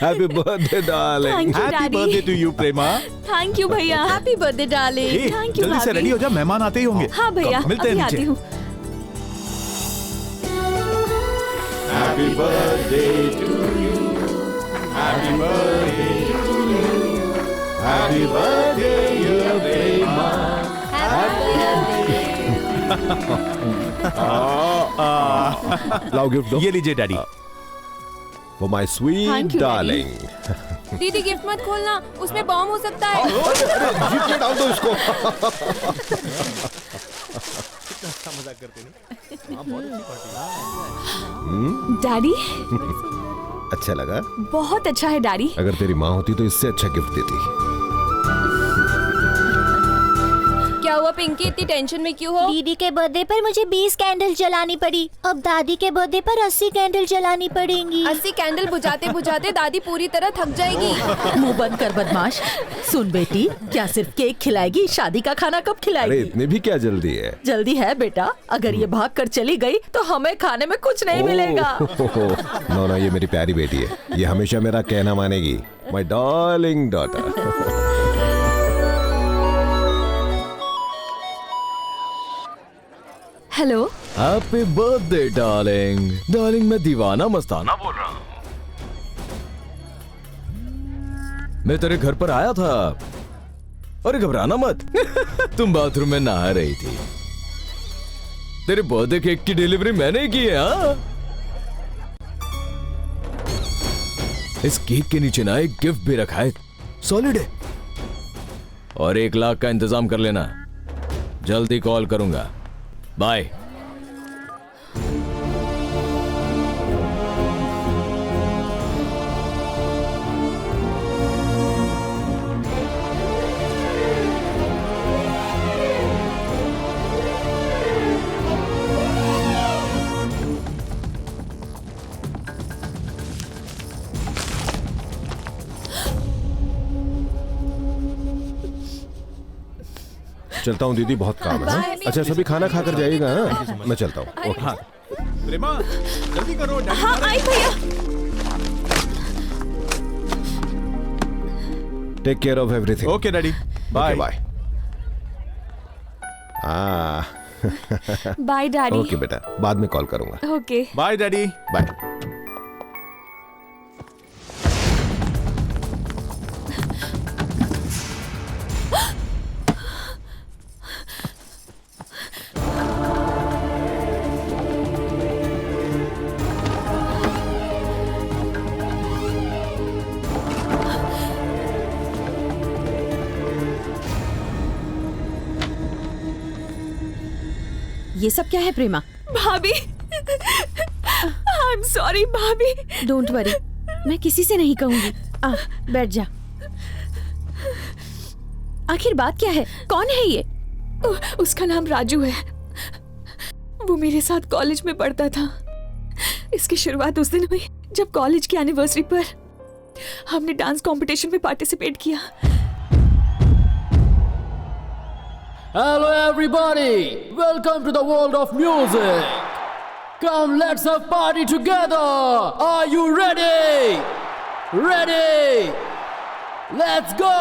Happy birthday darling. Thank you, happy Daddy. Birthday to you Prema. Thank you भैया। Happy birthday darling. Thank you जल्दी से ready हो जा, मेहमान आते ही होंगे। हाँ भैया, मिलते हैं अभी नीचे। आती हूँ। Happy birthday to you, happy birthday to you, happy birthday dear Prema. लाओ गिफ्ट दो। ये लीजिए daddy. For my Thank sweet you, darling. दीदी गिफ्ट मत खोलना, उसमें बॉम्ब हो सकता है। जीप में डाल दो इसको। डैडी अच्छा लगा? बहुत अच्छा है डैडी। अगर तेरी माँ होती तो इससे अच्छा गिफ्ट देती। क्या हुआ पिंकी, इतनी टेंशन में क्यों हो? दीदी के बर्थडे पर मुझे 20 कैंडल जलानी पड़ी, अब दादी के बर्थडे पर 80 कैंडल जलानी पड़ेंगी। 80 कैंडल बुझाते बुझाते दादी पूरी तरह थक जाएगी। मुंह बंद कर बदमाश। सुन बेटी, क्या सिर्फ केक खिलाएगी? शादी का खाना कब अरे खिलाएगी? इतनी भी क्या जल्दी है? जल्दी है बेटा, अगर ये भाग कर चली गई तो हमें खाने में कुछ नहीं मिलेगा। नो नो, ये मेरी प्यारी बेटी है, ये हमेशा मेरा कहना मानेगी। My darling daughter. Hello. Happy birthday darling. Darling मैं दीवाना मस्ताना बोल रहा हूँ। मैं तेरे घर पर आया था। अरे घबराना मत। तुम बाथरूम में नहा रही थी। तेरे बर्थडे केक की डिलीवरी मैंने ही की है। हाँ, इस केक के नीचे ना एक गिफ्ट भी रखा है, सॉलिड है। और 1 लाख का इंतजाम कर लेना। जल्दी कॉल करूंगा। बाय। चलता हूँ दीदी, बहुत काम है। अच्छा सभी खाना खाकर जाइएगा। हाँ? मैं चलता हूँ। ओके। हाँ प्रेमा, जल्दी करो डैडी। हाँ आई भैया। Take care of everything. Okay daddy, bye bye. Bye daddy. Okay बेटा, बाद में कॉल करूंगा। ओके। Bye daddy. बाय। ये सब क्या है प्रेमा? भाभी आई एम सॉरी भाभी। डोंट वरी, मैं किसी से नहीं कहूंगी। आ, बैठ जा। आखिर बात क्या है? कौन है ये? उसका नाम राजू है। वो मेरे साथ कॉलेज में पढ़ता था। इसकी शुरुआत उस दिन हुई जब कॉलेज की एनिवर्सरी पर हमने डांस कंपटीशन में पार्टिसिपेट किया। Hello everybody, welcome to the world of music. Come, let's have party together. Are you ready? Ready? Let's go.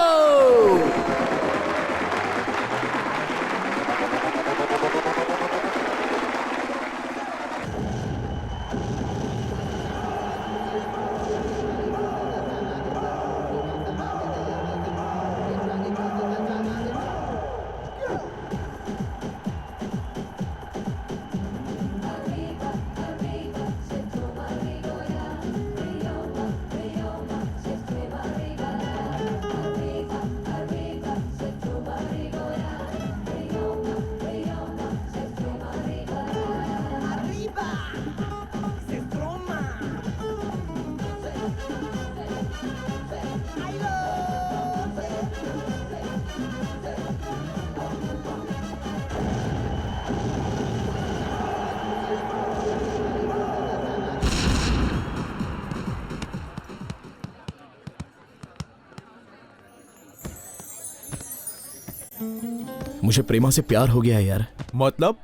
मुझे प्रेमा से प्यार हो गया है यार। मतलब?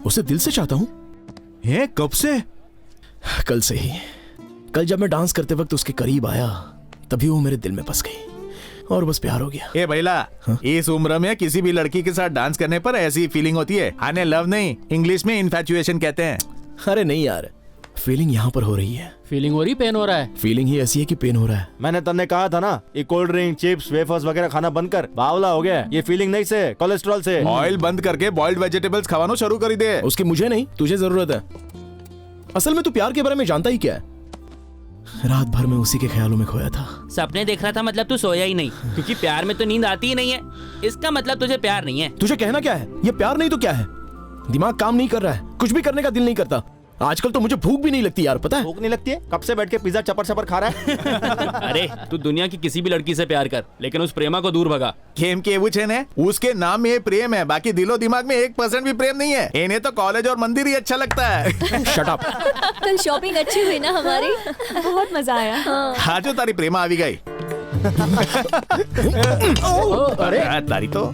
उसे दिल से चाहता हूँ। हैं कब से? कल से ही। कल जब मैं डांस करते वक्त उसके करीब आया तभी वो मेरे दिल में बस गई और बस प्यार हो गया। ए भैला, इस उम्र में किसी भी लड़की के साथ डांस करने पर ऐसी फीलिंग होती है। आने लव नहीं, इंग्लिश में इन्फैचुएशन कहते हैं। अरे नहीं यार, फीलिंग यहाँ पर हो रही है। फीलिंग हो रही, पेन हो रहा है। फीलिंग ही ऐसी है कि पेन हो रहा है। मैंने तन्ने कहा था ना, ये कोल्ड ड्रिंक, चिप्स, वेफर्स वगैरह खाना बंद कर, बावला हो गया। ये फीलिंग नहीं से, कोलेस्ट्रॉल से। ऑयल बंद करके बॉइल्ड वेजिटेबल्स खवानो शुरू कर दे। उसकी मुझे नहीं, तुझे जरूरत है। असल में तू प्यार के बारे में जानता ही क्या है? रात भर में उसी के ख्यालों में खोया था। सपने देख रहा था मतलब तू सोया ही नहीं, क्योंकि प्यार में तो नींद आती ही नहीं है। इसका मतलब तुझे प्यार नहीं है। तुझे कहना क्या है? ये प्यार नहीं तो क्या है? दिमाग काम नहीं कर रहा है, कुछ भी करने का दिल नहीं करता। आजकल तो मुझे भूख भी नहीं लगती यार, पता है? भूख नहीं लगती है? कब से बैठ के पिज्जा चपर चपर खा रहा है? अरे तू दुनिया की किसी भी लड़की से प्यार कर, लेकिन उस प्रेमा को दूर भगा। खेम के बुछे ने उसके नाम में प्रेम है, बाकी दिलो दिमाग में 1% भी प्रेम नहीं है। इन्हें तो कॉलेज और मंदिर ही अच्छा लगता है। Shut up. कल शॉपिंग अच्छी हुई ना हमारी? बहुत मजा आया। हाँ जो तारी प्रेमा आ भी गई। अरे तारी तो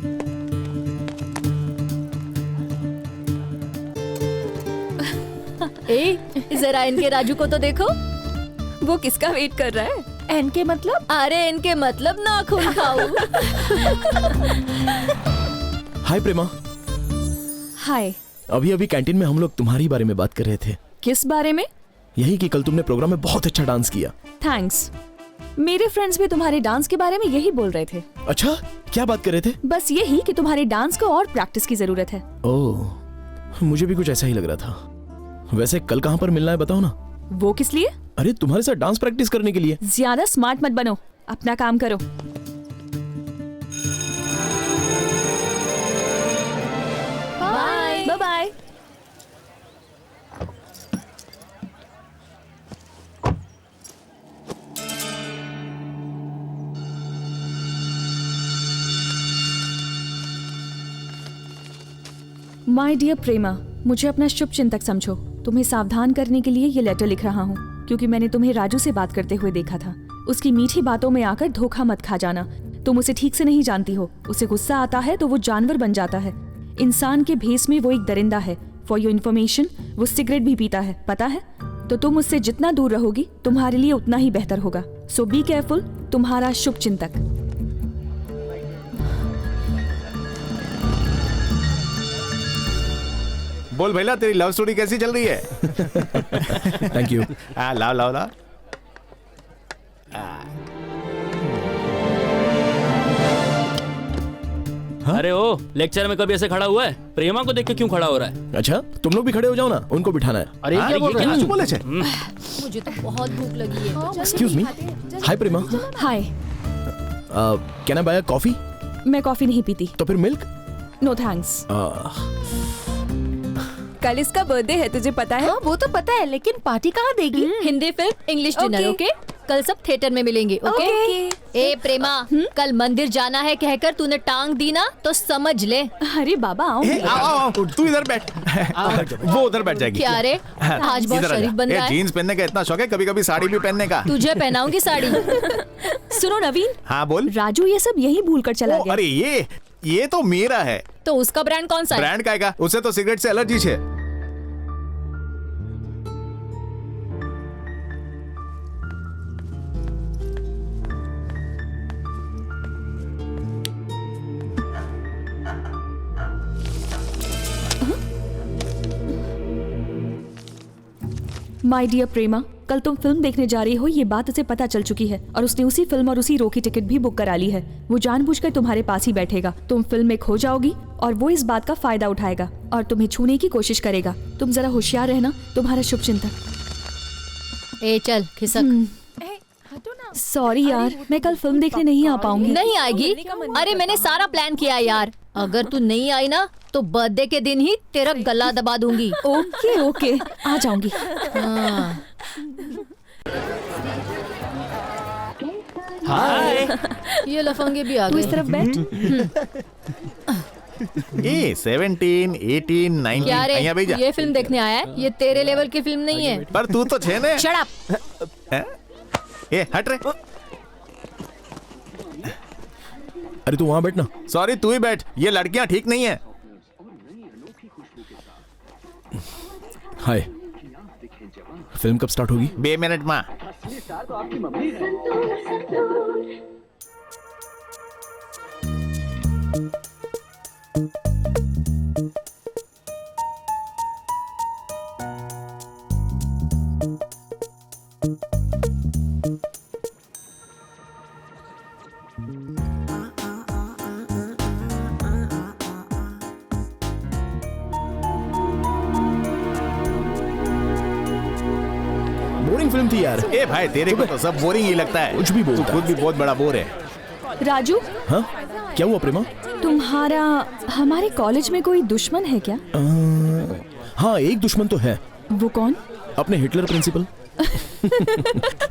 ए, जरा इनके राजू को तो देखो। वो किसका वेट कर रहा है? एन के मतलब? अरे इनके मतलब नाखून खाऊं। हाय प्रेमा। हाय। अभी अभी कैंटीन में हम लोग तुम्हारी बारे में बात कर रहे थे। किस बारे में? यही कि कल तुमने प्रोग्राम में बहुत अच्छा डांस किया। थैंक्स। मेरे फ्रेंड्स भी तुम्हारे डांस के बारे में यही बोल रहे थे। अच्छा, क्या बात कर रहे थे? बस यही कि तुम्हारे डांस को और प्रैक्टिस की जरूरत है। ओह, मुझे भी कुछ ऐसा ही लग रहा था। वैसे कल कहाँ पर मिलना है बताओ ना। वो किस लिए? अरे तुम्हारे साथ डांस प्रैक्टिस करने के लिए। ज्यादा स्मार्ट मत बनो, अपना काम करो। Bye bye. My dear Prema, मुझे अपना शुभ चिंतक समझो। तुम्हें सावधान करने के लिए ये लेटर लिख रहा हूँ, क्योंकि मैंने तुम्हें राजू से बात करते हुए देखा था। उसकी मीठी बातों में आकर धोखा मत खा जाना। तुम उसे ठीक से नहीं जानती हो। उसे गुस्सा आता है तो वो जानवर बन जाता है। इंसान के भेस में वो एक दरिंदा है। फॉर योर इन्फॉर्मेशन, वो सिगरेट भी पीता है, पता है? तो तुम उससे जितना दूर रहोगी तुम्हारे लिए उतना ही बेहतर होगा। सो बी केयरफुल। तुम्हारा शुभ चिंतक। बोल भैला, तेरी लव स्टोरी कैसी चल रही है? Thank you. लाओ लाओ लाओ। अरे ओ, लेक्चर में कभी ऐसे खड़ा हुआ है? प्रेमा को देख के क्यों खड़ा हो रहा है? अच्छा, तुम लोग भी खड़े हो जाओ ना, उनको बिठाना है। अरे क्या बोल रहे हैं? बोले छे? मुझे तो बहुत भूख लगी है। Excuse me. Hi Prema. Hi. Can I buy a coffee? मैं कॉफी नहीं पीती। तो फिर मिल्क? No thanks. कल इसका बर्थडे है, तुझे पता है? हाँ, वो तो पता है, लेकिन पार्टी कहाँ देगी? Hindi film, English dinner, okay? कल सब थिएटर में मिलेंगे, ओके? ए प्रेमा, कल मंदिर जाना है कहकर तूने टांग दी ना, तो समझ ले। अरे बाबा आओ। आओ, तू इधर बैठ। वो उधर बैठ जाएगी। क्या रे, आज बहुत शरीफ बन रहा है। जीन्स पहनने का इतना शौक है, कभी कभी साड़ी भी पहनने का। तुझे पहनाऊंगी साड़ी। सुनो नवीन। हाँ बोल। राजू ये सब यही भूल कर चला गया। अरे ये तो मेरा है। तो उसका ब्रांड कौन सा है? ब्रांड का है, उसे तो सिगरेट से एलर्जी है। माय डियर प्रेमा, कल तुम फिल्म देखने जा रही हो ये बात उसे पता चल चुकी है और उसने उसी फिल्म और उसी रो की टिकट भी बुक करा ली है। वो जानबूझकर तुम्हारे पास ही बैठेगा। तुम फिल्म में खो जाओगी और वो इस बात का फायदा उठाएगा और तुम्हें छूने की कोशिश करेगा। तुम जरा होशियार रहना। तुम्हारा शुभ चिंतक। ए चल खिसक। सॉरी यार, मैं कल फिल्म देखने नहीं आ पाऊंगी। नहीं आएगी? अरे मैंने सारा प्लान किया यार। अगर तू नहीं आई ना तो बर्थडे के दिन ही तेरा गला दबा दूंगी। ओके ओके, आ जाऊंगी। हाय। ये लफंगे भी आ तू गए। इस तरफ बैठ। 17, 18, 19 क्या रे, यहाँ भेजा। ये फिल्म देखने आया है? ये तेरे लेवल की फिल्म नहीं है। पर तू तो छे ने। Shut up. ए हट रे। अरे तू वहां बैठना। सॉरी, तू ही बैठ। ये लड़कियां ठीक नहीं है। हाय, फिल्म कब स्टार्ट होगी? 2 मिनट में। बोरिंग फिल्म थी यार। ए भाई तेरे को तो सब बोरिंग ही लगता है। कुछ भी बोलता तू खुद भी बहुत बड़ा बोर है। राजू, हाँ क्या हुआ प्रेमा? तुम्हारा हमारे कॉलेज में कोई दुश्मन है क्या? हाँ एक दुश्मन तो है। वो कौन? अपने हिटलर प्रिंसिपल।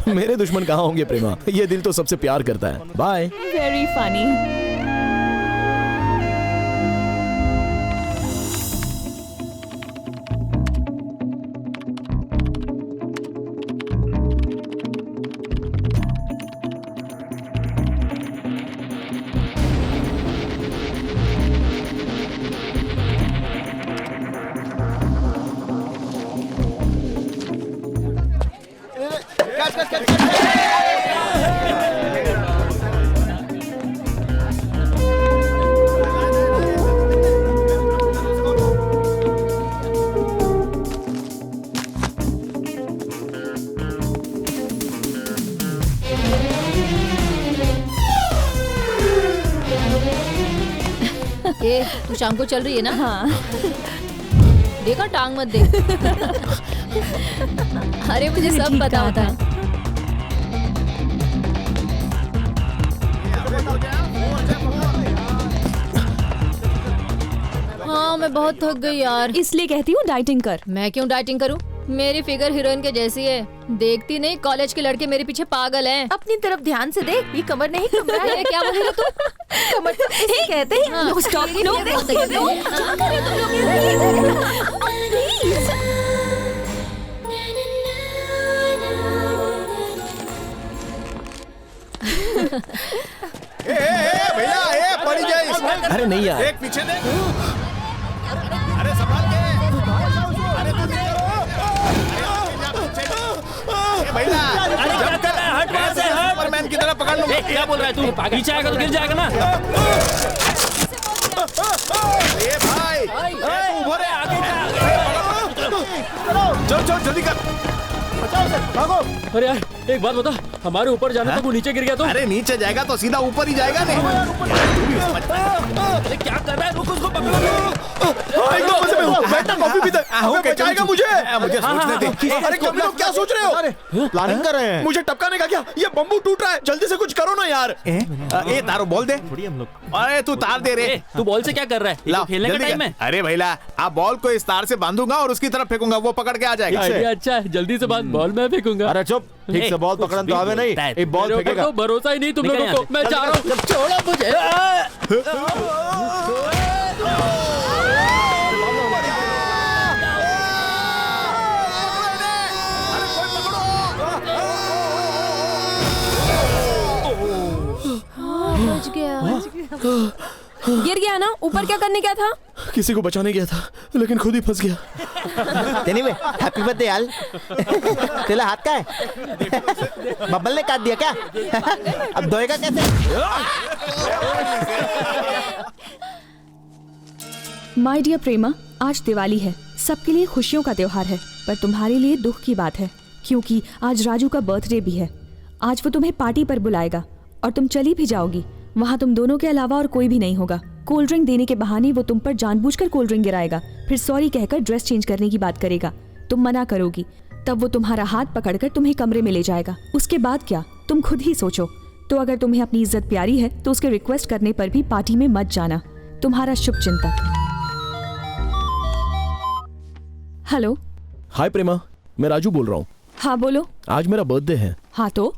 मेरे दुश्मन कहाँ होंगे प्रेमा, ये दिल तो सबसे प्यार करता है। बाय। Very funny. ए, तू शाम को चल रही है ना? हाँ। देखा, टांग मत दे। अरे मुझे सब पता होता है। हाँ मैं बहुत थक गई यार। इसलिए कहती हूँ डाइटिंग कर। मैं क्यों डाइटिंग करूँ? मेरी फिगर हीरोइन के जैसी है। देखती नहीं कॉलेज के लड़के मेरे पीछे पागल हैं। अपनी तरफ ध्यान से देख, ये कमर नहीं कमरा है। क्या बोल रही तू? कमर तो इसे कहते हैं। हाँ। नो स्टॉप, नो नो, क्या कर रहे हो तुम लोग? प्लीज। भैया पड़ी जाए। अरे नहीं यार। एक पीछे देख। अरे संभाल के। अरे तू देख। भैया अरे क्या कर रहा है? हट वहाँ से, हट। सुपरमैन की तरह पकड़ लो। क्या बोल रहा है तू? पीछे आएगा तो गिर जाएगा ना। ए भाई उभो रे, आगे जा। चल चल जल्दी कर। भागो। अरे यार एक बात बता, हमारे ऊपर जाना था, वो नीचे गिर गया तो? अरे नीचे जाएगा तो सीधा ऊपर ही जाएगा नहीं। अरे क्या कर रहा है? रुक, उसको पकड़ो। कॉफी पीता है, बचाएगा मुझे। मुझे सोचने दे। अरे कभी लोग क्या सोच रहे हो? प्लानिंग कर रहे हैं। मुझे टपकाने का क्या? ये बम्बू टूट रहा है, जल्दी से कुछ करो ना यार। ए तारो बोल दे। अरे तू तार दे रे। तू बॉल से क्या कर रहा है? ये तो खेलने का टाइम है। अरे भैया आप बॉल को इस तार से बांधूंगा और उसकी तरफ फेंकूंगा, वो पकड़ के आ जाएगा। आइडिया अच्छा है, जल्दी से बांध, बॉल मैं फेंकूंगा। अरे चुप, ठीक से बॉल पकड़न तो आवे नहीं। एक बॉल मेरे ऊपर फेंकेगा। तो भरोसा ही नहीं तुम लोगों को। मैं जा रहा हूँ, छोड़ो मुझे। बच गया। गिर गया ना? ऊपर क्या करने गया था? किसी को बचाने गया था, लेकिन खुद ही फंस गया। एनीवे, हैप्पी बर्थडे यार। तेरा हाथ का है? बब्बल ने काट दिया क्या? अब धोएगा कैसे? माय डियर प्रेमा, आज दिवाली है, सबके लिए खुशियों का त्योहार है, पर तुम्हारे लिए दुख की बात है, क्योंकि आज राजू का बर्थडे भी है। आज वो तुम्हें पार्टी पर बुलाएगा और तुम चली भी जाओगी। वहाँ तुम दोनों के अलावा और कोई भी नहीं होगा। कोल्ड ड्रिंक देने के बहाने वो तुम पर जानबूझकर कोल्ड ड्रिंक गिराएगा, फिर सॉरी कहकर ड्रेस चेंज करने की बात करेगा। तुम मना करोगी, तब वो तुम्हारा हाथ पकड़कर तुम्हें कमरे में ले जाएगा। उसके बाद क्या, तुम खुद ही सोचो। तो अगर तुम्हें अपनी इज्जत प्यारी है तो उसके रिक्वेस्ट करने पर भी पार्टी में मत जाना। तुम्हारा शुभचिंतक। हेलो। हाय प्रेमा, मैं राजू बोल रहा हूँ। हाँ बोलो। आज मेरा बर्थडे है। हाँ तो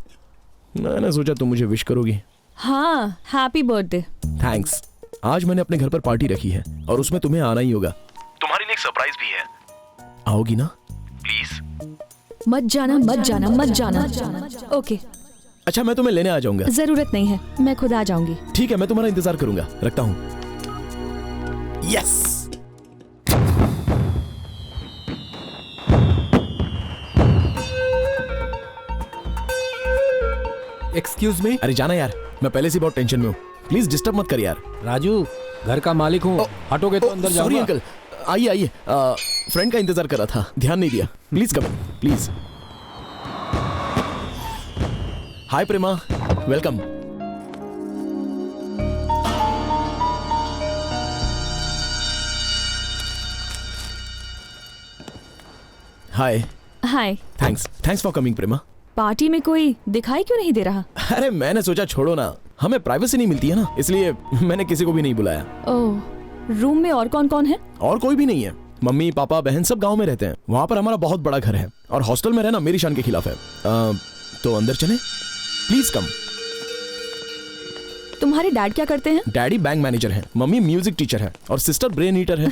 मैंने सोचा तुम मुझे विश करोगी। हाँ, हैप्पी बर्थडे। थैंक्स। आज मैंने अपने घर पर पार्टी रखी है और उसमें तुम्हें आना ही होगा। तुम्हारे लिए एक सरप्राइज भी है, आओगी ना? प्लीज। मत जाना, मत जाना, मत जाना। ओके। अच्छा मैं तुम्हें लेने आ जाऊंगा। जरूरत नहीं है, मैं खुद आ जाऊंगी। ठीक है, मैं तुम्हारा इंतजार करूंगा। रखता हूँ। यस। Excuse me. अरे जाना यार, मैं पहले से बहुत टेंशन में हूँ। प्लीज डिस्टर्ब मत कर यार। राजू, घर का मालिक हूँ, हटोगे तो अंदर जाऊंगा। सॉरी अंकल, आइए आइए। फ्रेंड का इंतजार कर रहा था, ध्यान नहीं दिया। Please come in, please. Hi Prema, welcome. Hi. Hi. Thanks for coming Prema. Party में कोई दिखाई क्यों नहीं दे रहा? अरे मैंने सोचा छोड़ो ना, हमें प्राइवेसी नहीं मिलती है ना, इसलिए मैंने किसी को भी नहीं बुलाया। ओह, रूम में और कौन कौन है? और कोई भी नहीं है। मम्मी पापा बहन सब गांव में रहते हैं। वहाँ पर हमारा बहुत बड़ा घर है और हॉस्टल में रहना मेरी शान के खिलाफ है। तो अंदर चले, प्लीज कम। तुम्हारे डैड क्या करते हैं? डैडी बैंक मैनेजर हैं, मम्मी म्यूजिक टीचर है और सिस्टर ब्रेन ईटर है।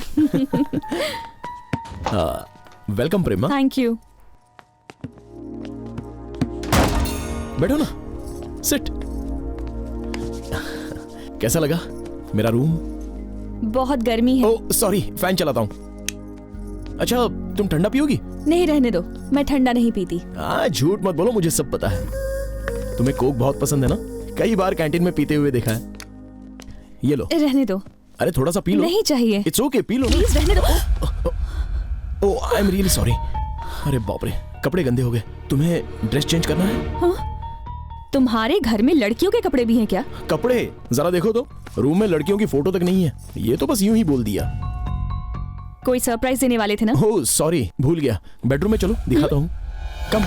Welcome Prema. Thank you. बैठो ना, सिट। कैसा लगा मेरा रूम? बहुत गर्मी है। ओह सॉरी, फैन चलाता हूँ। अच्छा तुम ठंडा पियोगी? नहीं, रहने दो, मैं ठंडा नहीं पीती। झूठ मत बोलो, मुझे सब पता है। तुम्हें कोक बहुत पसंद है ना? कई बार कैंटीन में पीते हुए देखा है। ये लो। रहने दो। अरे थोड़ा सा पी लो। नहीं चाहिए। It's okay, P low. Please रहने दो। ओह आई एम रियली सॉरी। अरे बाप रे, कपड़े गंदे हो गए। तुम्हें ड्रेस चेंज करना है? हाँ? तुम्हारे घर में लड़कियों के कपड़े भी हैं क्या? कपड़े जरा देखो तो, रूम में लड़कियों की फोटो तक नहीं है। ये तो बस यूं ही बोल दिया। कोई सरप्राइज देने वाले थे ना? ओह सॉरी, भूल गया। बेडरूम में चलो, दिखाता हूँ। कम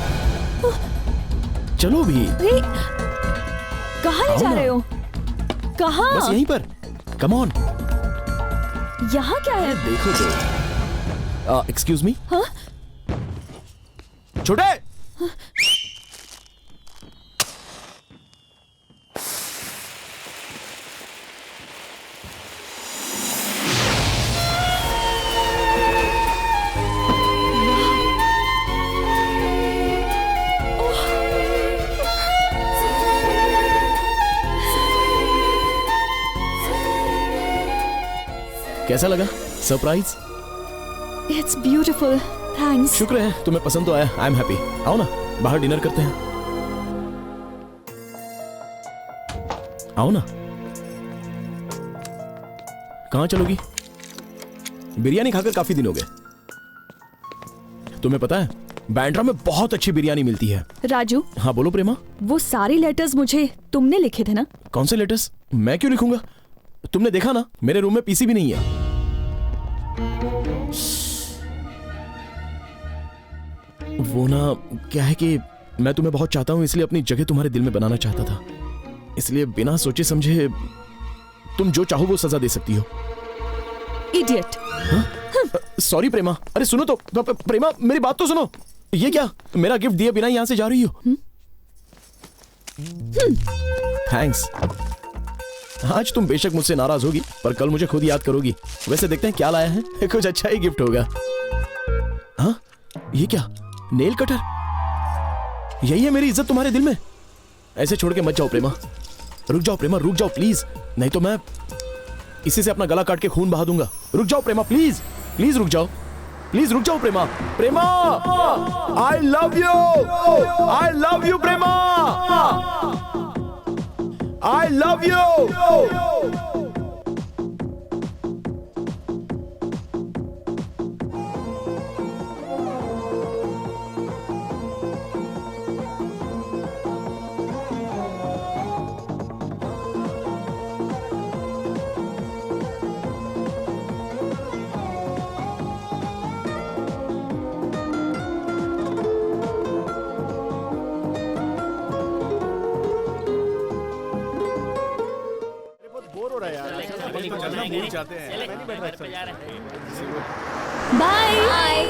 चलो भी। कहाँ ले जा रहे हो? कहाँ? बस यहीं पर। Come on. यहाँ क्या है? देखो तो। Excuse me. हाँ? छोटे। कैसा लगा सरप्राइज? It's beautiful, thanks. शुक्र है तुम्हें पसंद तो आया। I am happy. आओ ना, बाहर डिनर करते हैं। आओ ना। कहाँ चलोगी? बिरयानी खाकर काफी दिन हो गए। तुम्हें पता है बैंड्रा में बहुत अच्छी बिरयानी मिलती है। राजू। हाँ बोलो प्रेमा। वो सारे लेटर्स मुझे तुमने लिखे थे ना? कौन से लेटर्स? मैं क्यों लिखूंगा? तुमने देखा ना, मेरे रूम में पीसी भी नहीं है। वो ना क्या है कि मैं तुम्हें बहुत चाहता हूं, इसलिए अपनी जगह तुम्हारे दिल में बनाना चाहता था। इसलिए बिना सोचे समझे तुम जो चाहो वो सजा दे सकती हो। इडियट। सॉरी प्रेमा। अरे सुनो तो प्रेमा, मेरी बात तो सुनो। ये क्या, मेरा गिफ्ट दिए बिना यहां से जा रही हो? थैंक्स। आज तुम बेशक मुझसे नाराज होगी, पर कल मुझे खुद याद करोगी। वैसे देखते हैं क्या लाया है। कुछ अच्छा ही गिफ्ट होगा। हाँ ये क्या, नेल कटर? यही है मेरी इज्जत तुम्हारे दिल में? ऐसे छोड़ के मत जाओ प्रेमा। रुक जाओ प्रेमा, रुक जाओ प्लीज, नहीं तो मैं इसी से अपना गला काट के खून बहा दूंगा। रुक जाओ प्रेमा, प्लीज प्लीज रुक जाओ। प्लीज रुक जाओ Prema. Prema, I love you, I love you Prema, I love you. Bye.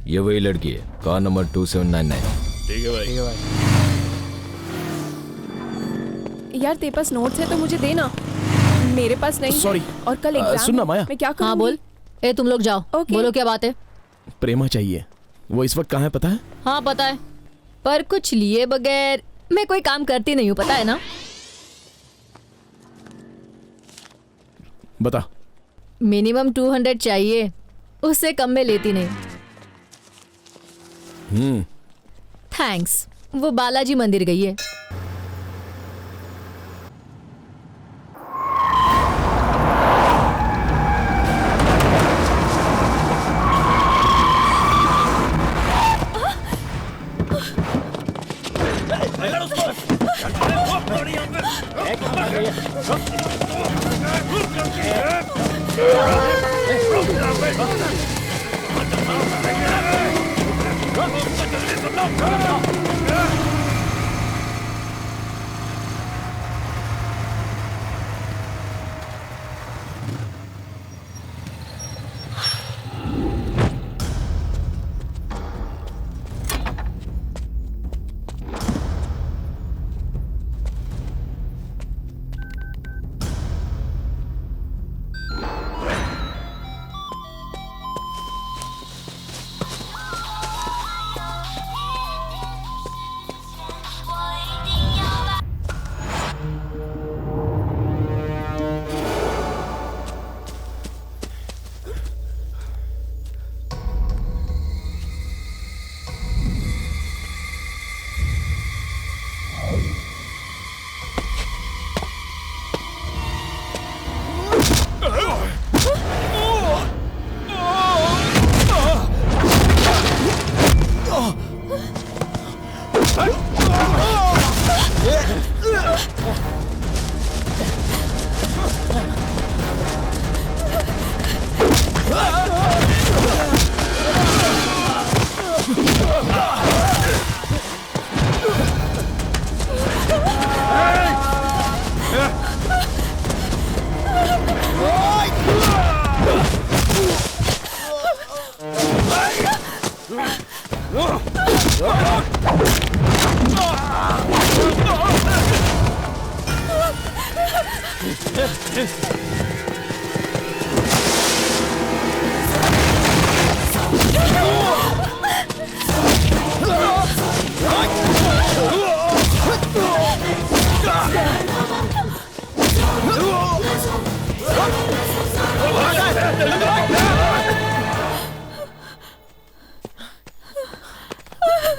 ये वही लड़की है, कार नंबर 2799। ठीक है भाई। यार तेरे पास नोट्स है तो मुझे देना, मेरे पास नहीं। सॉरी। और कल एग्जाम सुनना माया। मैं क्या करूं? हाँ बोल। ए तुम लोग जाओ। बोलो क्या बात है? प्रेमा चाहिए। वो इस वक्त कहाँ है पता है? हाँ पता है, पर कुछ लिए बगैर मैं कोई काम करती नहीं हूँ, पता है ना? बता। मिनिमम 200 चाहिए, उससे कम में लेती नहीं। थैंक्स। वो बालाजी मंदिर गई है।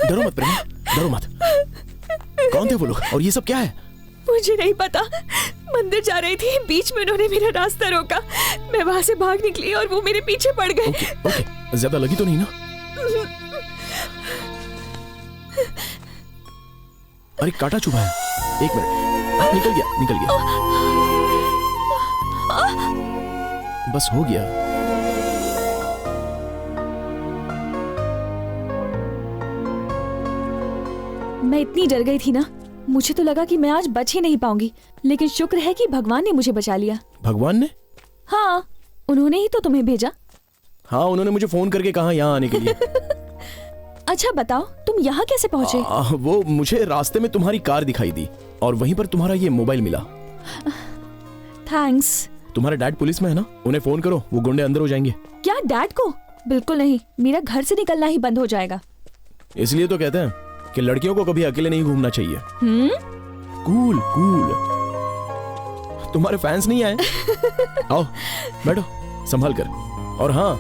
डरो मत प्रेमा, डरो मत। कौन थे वो लोग और ये सब क्या है? मुझे नहीं पता। मंदिर जा रही थी, बीच में उन्होंने मेरा रास्ता रोका। मैं वहां से भाग निकली और वो मेरे पीछे पड़ गए। ओके, ज्यादा लगी तो नहीं ना? अरे कांटा चुभा है। एक मिनट, निकल गया, निकल गया। बस हो गया। मैं इतनी डर गई थी ना, मुझे तो लगा कि मैं आज बच ही नहीं पाऊंगी, लेकिन शुक्र है कि भगवान ने मुझे बचा लिया। भगवान ने? हाँ, उन्होंने ही तो तुम्हें भेजा। हाँ, उन्होंने मुझे फोन करके कहा यहाँ आने के लिए। अच्छा बताओ, तुम यहाँ कैसे पहुँचे? वो मुझे रास्ते में तुम्हारी कार दिखाई दी और वहीं पर तुम्हारा ये मोबाइल मिला। थैंक्स। तुम्हारे डैड पुलिस में है ना, उन्हें फोन करो, वो गुंडे अंदर हो जाएंगे। क्या डैड को? बिल्कुल नहीं, मेरा घर से निकलना ही बंद हो जाएगा। इसलिए तो कहते हैं कि लड़कियों को कभी अकेले नहीं घूमना चाहिए। Cool cool. तुम्हारे फैंस नहीं आए? आओ बैठो, संभाल कर। और हाँ,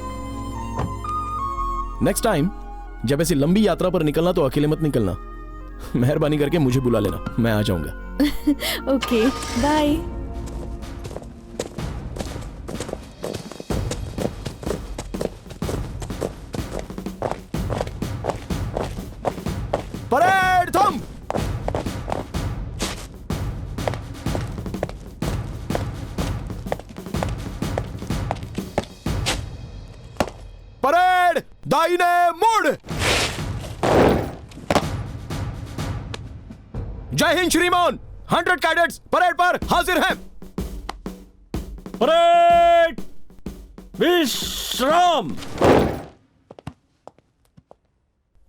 नेक्स्ट टाइम जब ऐसी लंबी यात्रा पर निकलना तो अकेले मत निकलना। मेहरबानी करके मुझे बुला लेना, मैं आ जाऊंगा। Okay, bye. परेड थम। परेड दाहिने मुड़। जय हिंद श्रीमान। 100 कैडेट्स परेड पर हाजिर हैं। परेड विश्राम।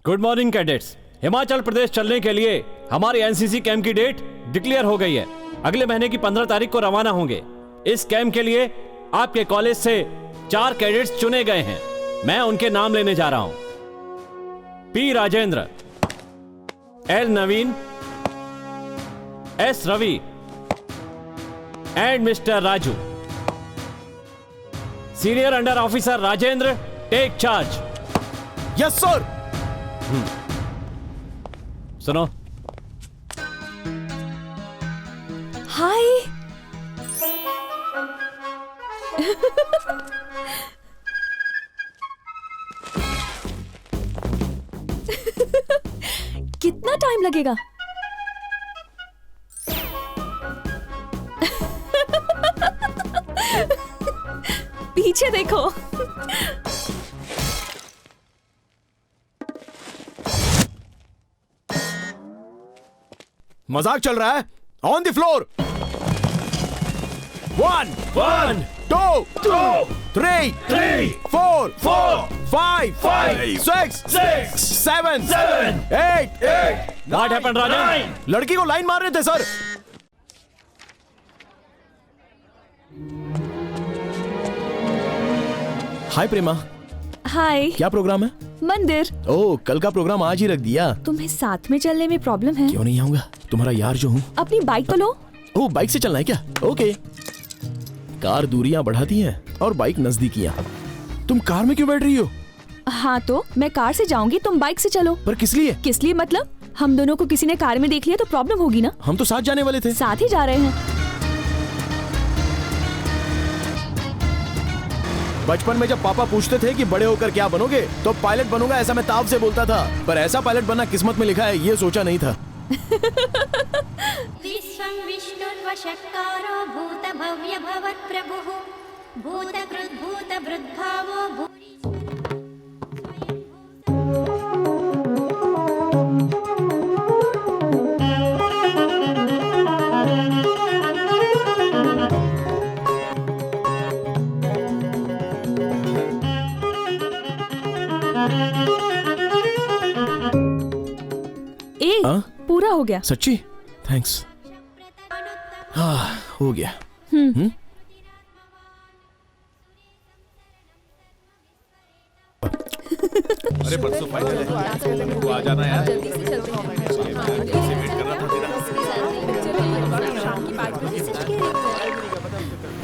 Good morning cadets. Himachal Pradesh चलने के लिए हमारी एनसीसी कैंप की डेट डिक्लेयर हो गई है। अगले महीने की 15 तारीख को रवाना होंगे। इस कैंप के लिए आपके कॉलेज से 4 कैडेट्स चुने गए हैं। मैं उनके नाम लेने जा रहा हूं। P Rajendra, L Naveen, S Ravi and mister Raju. Senior under officer Rajendra, take charge. Yes sir. सुनो। हाय। कितना टाइम लगेगा? पीछे देखो। मजाक चल रहा है? On the floor. 1 1 2 3 4 5 6 7 8 What happened, राजन? लड़की को लाइन मार रहे थे सर। हाय प्रेमा। हाय। क्या प्रोग्राम है? मंदिर। ओह, कल का प्रोग्राम आज ही रख दिया। तुम्हें साथ में चलने में प्रॉब्लम है? क्यों नहीं आऊंगा, तुम्हारा यार जो हूँ। अपनी बाइक तो लो। ओह, बाइक से चलना है क्या? ओके। कार दूरियां बढ़ाती है और बाइक नजदीकियां। तुम कार में क्यों बैठ रही हो? हाँ तो मैं कार से जाऊंगी, तुम बाइक से चलो। पर किस लिए? किस लिए मतलब? हम दोनों को किसी ने कार में देख लिया तो प्रॉब्लम होगी ना। हम तो साथ जाने वाले थे। साथ ही जा रहे हैं। बचपन में जब पापा पूछते थे कि बड़े होकर क्या बनोगे, तो पायलट बनूंगा ऐसा मैं ताव से बोलता था। पर ऐसा पायलट बनना किस्मत में लिखा है ये सोचा नहीं था। विश्वं विष्णुर्वशक्कारो भूत भव्य भवत् प्रभुः भूतकृत् भूतभृद्भावो भूरि। पूरा हो गया। सच्ची? थैंक्स। हाँ, हो गया। अरे परसों फाइनल है, तू आ जाना यार।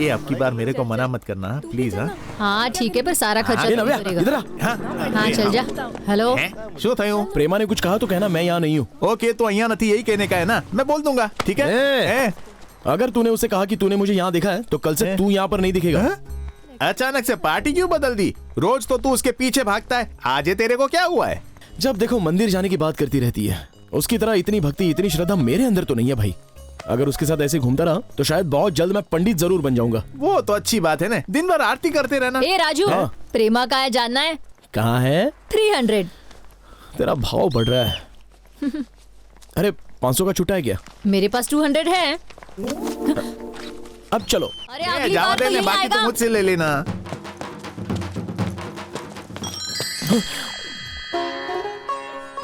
ये अब की बार मेरे को मना मत करना प्लीज। हाँ ठीक है, पर सारा खर्चा तू करेगा। इधर आ। हाँ चल जा। हेलो। शो थयो? प्रेमा ने कुछ कहा तो कहना मैं यहाँ नहीं हूँ। ओके, तो यहाँ नहीं यही कहने का है ना, मैं बोल दूंगा। ठीक है। अगर तूने उसे कहा कि तूने मुझे यहाँ देखा है तो कल से तू यहाँ पर नहीं दिखेगा। अचानक से पार्टी क्यों बदल दी? रोज तो तू उसके पीछे भागता है, आज तेरे को क्या हुआ है? जब देखो मंदिर जाने की बात करती रहती है। उसकी तरह इतनी भक्ति इतनी श्रद्धा मेरे अंदर तो नहीं है भाई। अगर उसके साथ ऐसे घूमता रहा तो शायद बहुत जल्द मैं पंडित जरूर बन जाऊंगा। वो तो अच्छी बात है ना, दिन भर आरती करते रहना। ए राजू, प्रेमा कहाँ है जानना है? कहाँ है? 300। तेरा भाव बढ़ रहा है। अरे 500 का छुट्टा है क्या? मेरे पास 200 है। अब चलो। अरे अगली बार तो यही बाकी आएगा। तो मुझसे ले लेना।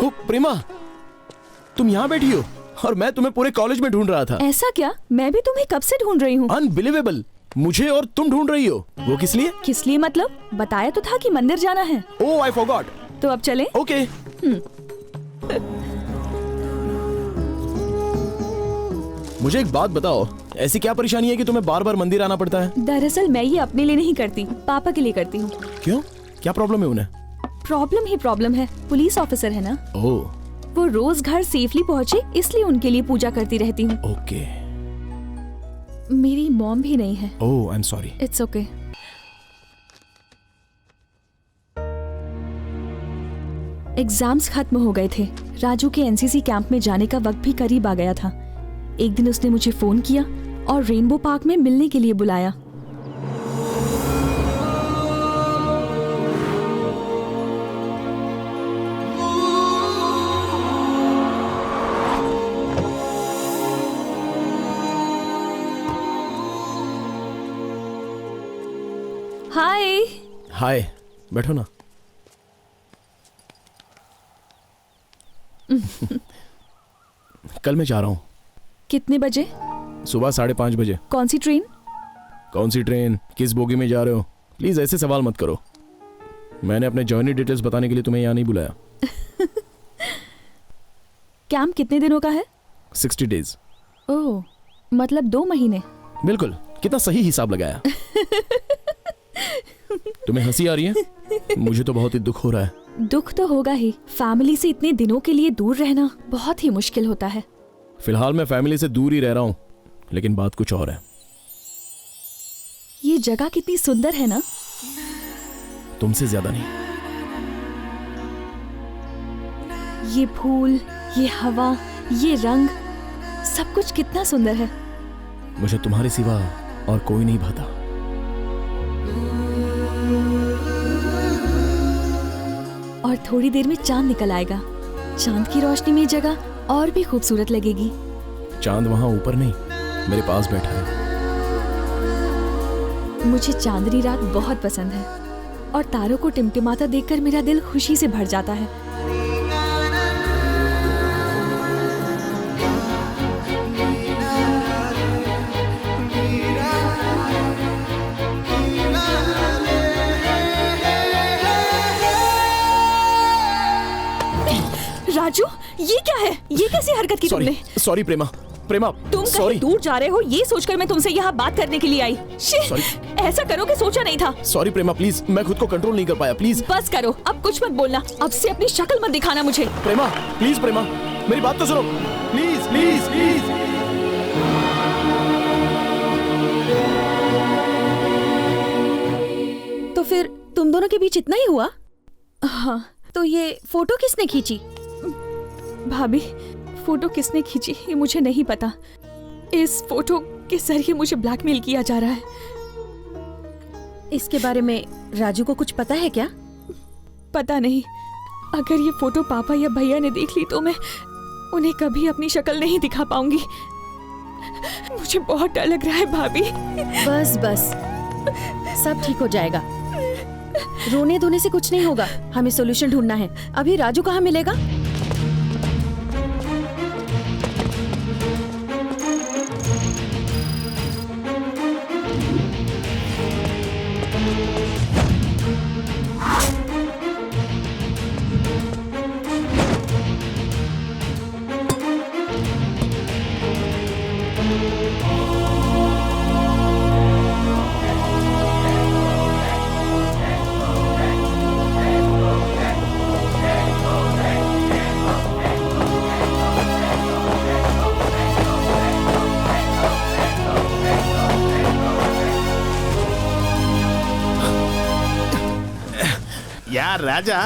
ओ प्रेमा, तुम यहाँ बैठी हो और मैं तुम्हें पूरे कॉलेज में ढूंढ रहा था। ऐसा क्या? मैं भी तुम्हें कब से ढूंढ रही हूँ। अनबिलीवेबल, मुझे और तुम ढूंढ रही हो। वो किस लिए? किस लिए मतलब? बताया तो था कि मंदिर जाना है। Oh I forgot. तो अब चले? ओके। मुझे एक बात बताओ, ऐसी क्या परेशानी है कि तुम्हें बार बार मंदिर आना पड़ता है? दरअसल मैं ये अपने लिए नहीं करती, पापा के लिए करती हूँ। क्यों? क्या प्रॉब्लम है उन्हें? प्रॉब्लम ही प्रॉब्लम है। पुलिस ऑफिसर है ना। ओह। वो रोज घर सेफली पहुँचे इसलिए उनके लिए पूजा करती रहती हूँ। ओके। मेरी मॉम भी नहीं है। Oh I am sorry. It's okay. Exams खत्म हो गए थे। राजू के एनसीसी कैंप में जाने का वक्त भी करीब आ गया था। एक दिन उसने मुझे फोन किया और रेनबो पार्क में मिलने के लिए बुलाया। हाय। हाय, बैठो ना। कल मैं जा रहा हूँ। कितने बजे? सुबह 5:30 बजे। कौन सी ट्रेन? कौन सी ट्रेन? किस बोगी में जा रहे हो? प्लीज ऐसे सवाल मत करो। मैंने अपने जर्नी डिटेल्स बताने के लिए तुम्हें यहाँ नहीं बुलाया। कैंप कितने दिनों का है? 60 डेज। ओह, मतलब 2 महीने। बिल्कुल, कितना सही हिसाब लगाया। तुम्हें हंसी आ रही है? मुझे तो बहुत ही दुख हो रहा है। दुख तो होगा ही। फैमिली से इतने दिनों के लिए दूर रहना बहुत ही मुश्किल होता है। फिलहाल मैं फैमिली से दूर ही रह रहा हूँ, लेकिन बात कुछ और है। ये जगह कितनी सुंदर है ना? तुमसे ज्यादा नहीं। ये फूल, ये हवा, ये रंग, सब कुछ कितना सुंदर है। मुझे तुम्हारे सिवा और कोई नहीं भाता। और थोड़ी देर में चांद निकल आएगा। चांद की रोशनी में जगह और भी खूबसूरत लगेगी। चांद वहां ऊपर नहीं, मेरे पास बैठा है। मुझे चांदनी रात बहुत पसंद है और तारों को टिमटिमाता देखकर मेरा दिल खुशी से भर जाता है। राजू, ये क्या है? ये कैसी हरकत की तुमने? सॉरी प्रेमा। प्रेमा तुम कहीं दूर जा रहे हो ये सोचकर मैं तुमसे यहाँ बात करने के लिए आई। ऐसा करोगे सोचा नहीं था। सॉरी प्रेमा, प्लीज, मैं खुद को कंट्रोल नहीं कर पाया। प्लीज बस करो, अब कुछ मत बोलना। अब से अपनी शक्ल मत दिखाना मुझे। प्रेमा प्लीज, प्रेमा मेरी बात तो सुनो। Please please please. तो फिर तुम दोनों के बीच इतना ही हुआ? हाँ। तो ये फोटो किसने खींची? भाभी, फोटो किसने खींची ये मुझे नहीं पता। इस फोटो के जरिए मुझे ब्लैकमेल किया जा रहा है। इसके बारे में राजू को कुछ पता है क्या? पता नहीं। अगर ये फोटो पापा या भैया ने देख ली तो मैं उन्हें कभी अपनी शक्ल नहीं दिखा पाऊंगी। मुझे बहुत डर लग रहा है भाभी। बस बस, सब ठीक हो जाएगा। रोने धोने से कुछ नहीं होगा। हमें सॉल्यूशन ढूंढना है। अभी राजू कहाँ मिलेगा? यार राजा,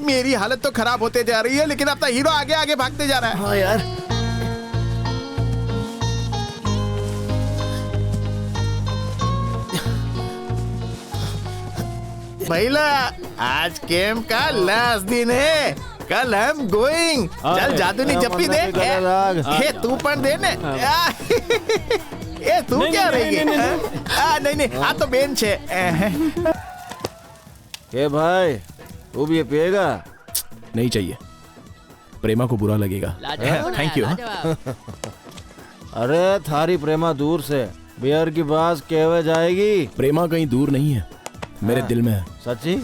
मेरी हालत तो खराब होते जा रही है, लेकिन अपना हीरो आगे आगे भागते जा रहा है। हाँ यार। महिला, आज कैंप का लास्ट दिन है। कल हम गोइंग। चल जादूनी जप्पी दे। ये तू पण दे ने। ये तू क्या रही है? नहीं नहीं, आ तो बेंच है। ए भाई, तू भी ये पिएगा? नहीं चाहिए, प्रेमा को बुरा लगेगा। Thank you. अरे थारी प्रेमा दूर से बियर की बात कहवे जाएगी। प्रेमा कहीं दूर नहीं है, मेरे दिल में है। सच्ची?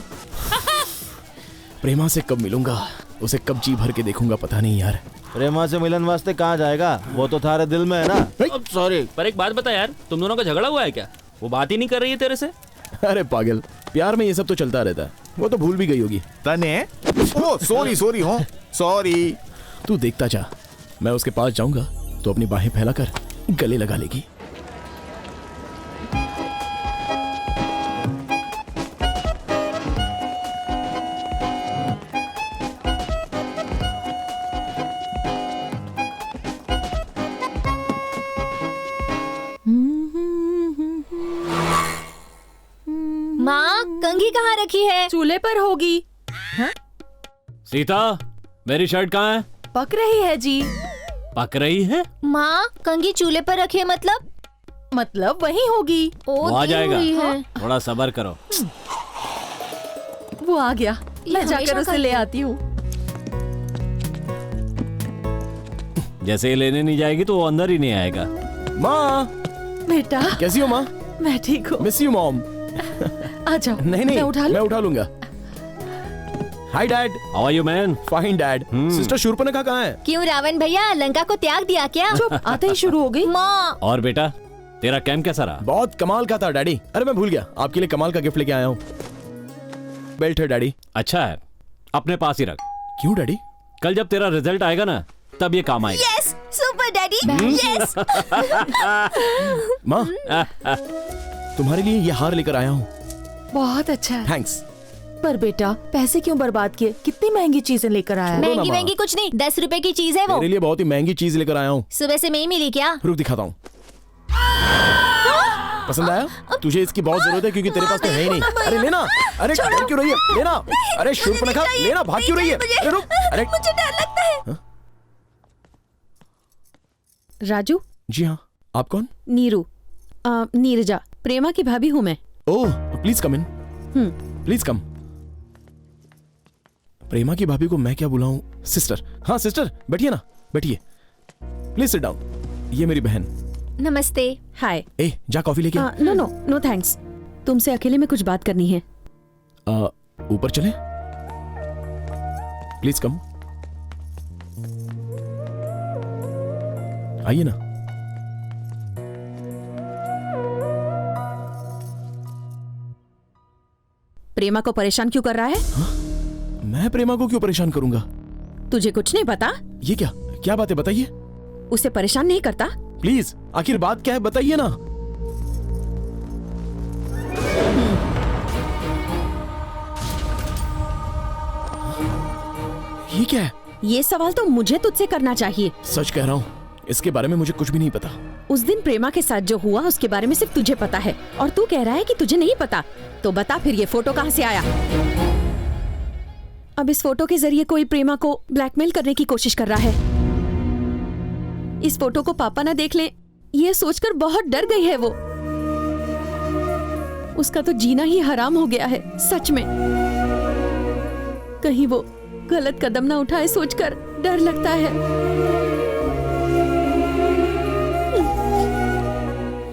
प्रेमा से कब मिलूंगा, उसे कब जी भर के देखूंगा, पता नहीं यार। प्रेमा से मिलन वास्ते कहाँ जाएगा? वो तो थारे दिल में है ना। सॉरी, पर एक बात बता यार, तुम दोनों का झगड़ा हुआ है क्या? वो बात ही नहीं कर रही है तेरे से? अरे पागल, प्यार में ये सब तो चलता रहता है। वो तो भूल भी गई होगी। तने? ओ सॉरी सॉरी, हो सॉरी। तू देखता जा, मैं उसके पास जाऊंगा तो अपनी बाहें फैलाकर गले लगा लेगी। माँ, कंघी कहाँ रखी है? चूल्हे पर होगी। हाँ? सीता, मेरी शर्ट कहाँ है? पक रही है जी। पक रही है? माँ, कंघी चूल्हे पर रखी है मतलब वहीं होगी। वो आ जाएगा, थोड़ा सब्र करो। वो आ गया, मैं जाकर उसे ले आती हूँ। जैसे ही लेने नहीं जाएगी तो वो अंदर ही नहीं आएगा। माँ, बेटा कैसी हो माँ? मैं ठीक हूँ। Miss you mom. आ जाओ। नहीं, मैं उठा लूंगा। Hi dad. How are you man? Fine dad. Sister Shurpanakha कहाँ है? क्यों रावण भैया लंका को त्याग दिया क्या? चुप, आते ही शुरू हो गई। माँ। और बेटा, तेरा कैंप कैसा रहा? बहुत कमाल का था डैडी। अरे मैं भूल गया, आपके लिए कमाल का गिफ्ट लेके आया हूँ। बेल्ट है डैडी। अच्छा है, अपने पास ही रख। क्यों डैडी? कल जब तेरा रिजल्ट आएगा ना, तब ये काम आएगा। Yes, super daddy, yes. माँ, तुम्हारे लिए ये हार लेकर आया हूँ। बहुत अच्छा है। थैंक्स। पर बेटा पैसे क्यों बर्बाद किए? कितनी महंगी चीजें लेकर आया है। महंगी महंगी कुछ नहीं, 10 रुपए की चीज है वो। मेरे लिए बहुत ही महंगी चीज लेकर आया हूँ। सुबह से नहीं मिली क्या? रुक दिखाता हूँ। पसंद आया? तुझे इसकी बहुत जरूरत है क्योंकि तेरे पास तो है ही नहीं। अरे लेना। अरे डर क्यों रही है? लेना। अरे शूर्पणखा, लेना। भाग क्यों रही है? अरे रुक। अरे मुझे डर लगता है। राजू। जी हाँ, आप कौन? नीरू, नीरजा, प्रेमा की भाभी हूँ मैं। ओह, please come in. Please come. प्रेमा की भाभी को मैं क्या बुलाऊं? सिस्टर। हाँ सिस्टर, बैठिए ना, बैठिए। Please sit down. ये मेरी बहन। नमस्ते। हाय। ए, जा कॉफी लेके आ। नो नो नो थैंक्स, तुमसे अकेले में कुछ बात करनी है। ऊपर चले? Please come. आइए ना। प्रेमा को परेशान क्यों कर रहा है? हाँ? मैं प्रेमा को क्यों परेशान करूंगा? तुझे कुछ नहीं पता? ये क्या क्या बात है, बताइए। उसे परेशान नहीं करता? प्लीज, आखिर बात क्या है, बताइए ना। ये क्या है? ये सवाल तो मुझे तुझसे करना चाहिए। सच कह रहा हूँ, इसके बारे में मुझे कुछ भी नहीं पता। उस दिन प्रेमा के साथ जो हुआ उसके बारे में सिर्फ तुझे पता है, और तू कह रहा है कि तुझे नहीं पता। तो बता फिर ये फोटो कहाँ से आया? अब इस फोटो के जरिए कोई प्रेमा को ब्लैकमेल करने की कोशिश कर रहा है। इस फोटो को पापा ना देख ले, ये सोचकर बहुत डर गई है वो। उसका तो जीना ही हराम हो गया है, सच में। कहीं वो गलत कदम ना उठाए सोचकर डर लगता है।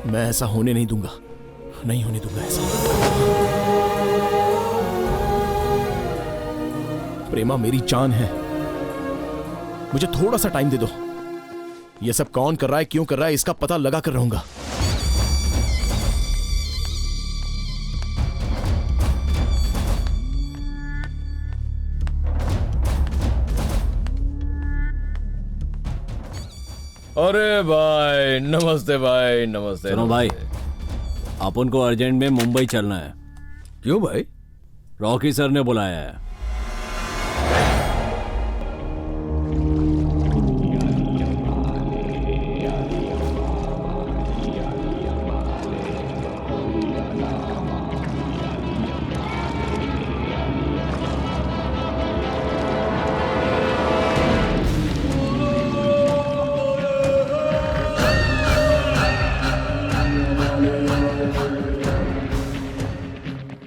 मैं ऐसा होने नहीं दूंगा, नहीं होने दूंगा ऐसा। प्रेमा मेरी जान है, मुझे थोड़ा सा टाइम दे दो। ये सब कौन कर रहा है, क्यों कर रहा है, इसका पता लगा कर रहूंगा। अरे भाई नमस्ते, भाई नमस्ते। सुनो भाई, अपन को अर्जेंट में मुंबई चलना है। क्यों भाई? रॉकी सर ने बुलाया है।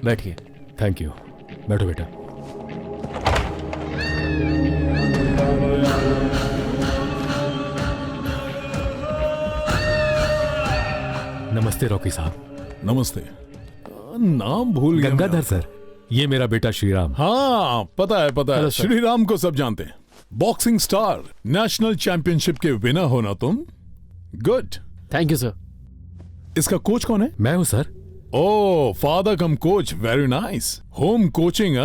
बैठिए। Thank you. बैठो बेटा। नमस्ते रॉकी साहब। नमस्ते। नाम भूल गया। गंगाधर सर, ये मेरा बेटा श्रीराम। हाँ पता है पता है, हेलो सर। श्रीराम को सब जानते हैं। बॉक्सिंग स्टार, नेशनल चैंपियनशिप के विनर हो ना तुम। गुड। Thank you sir. इसका कोच कौन है? मैं हूँ sir. Oh father cum coach, very nice. Home coaching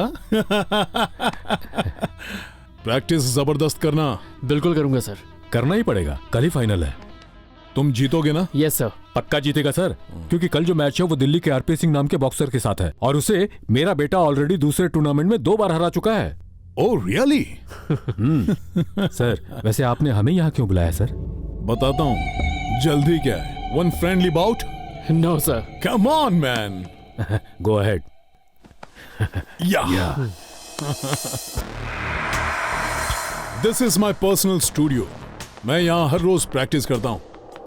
practice जबरदस्त करना। बिल्कुल करूंगा सर। करना ही पड़ेगा, कल ही फाइनल है। तुम जीतोगे ना? Yes sir. पक्का जीतेगा सर, क्योंकि कल जो मैच है वो दिल्ली के आरपी सिंह नाम के बॉक्सर के साथ है, और उसे मेरा बेटा ऑलरेडी दूसरे टूर्नामेंट में 2 बार हरा चुका है। Oh really? सर वैसे आपने हमें यहाँ क्यों बुलाया सर? बताता हूँ। जल्दी क्या है? One friendly bout? No sir. Come on man. Go ahead. Yeah. This is my personal studio. मैं यहाँ हर रोज प्रैक्टिस करता हूँ।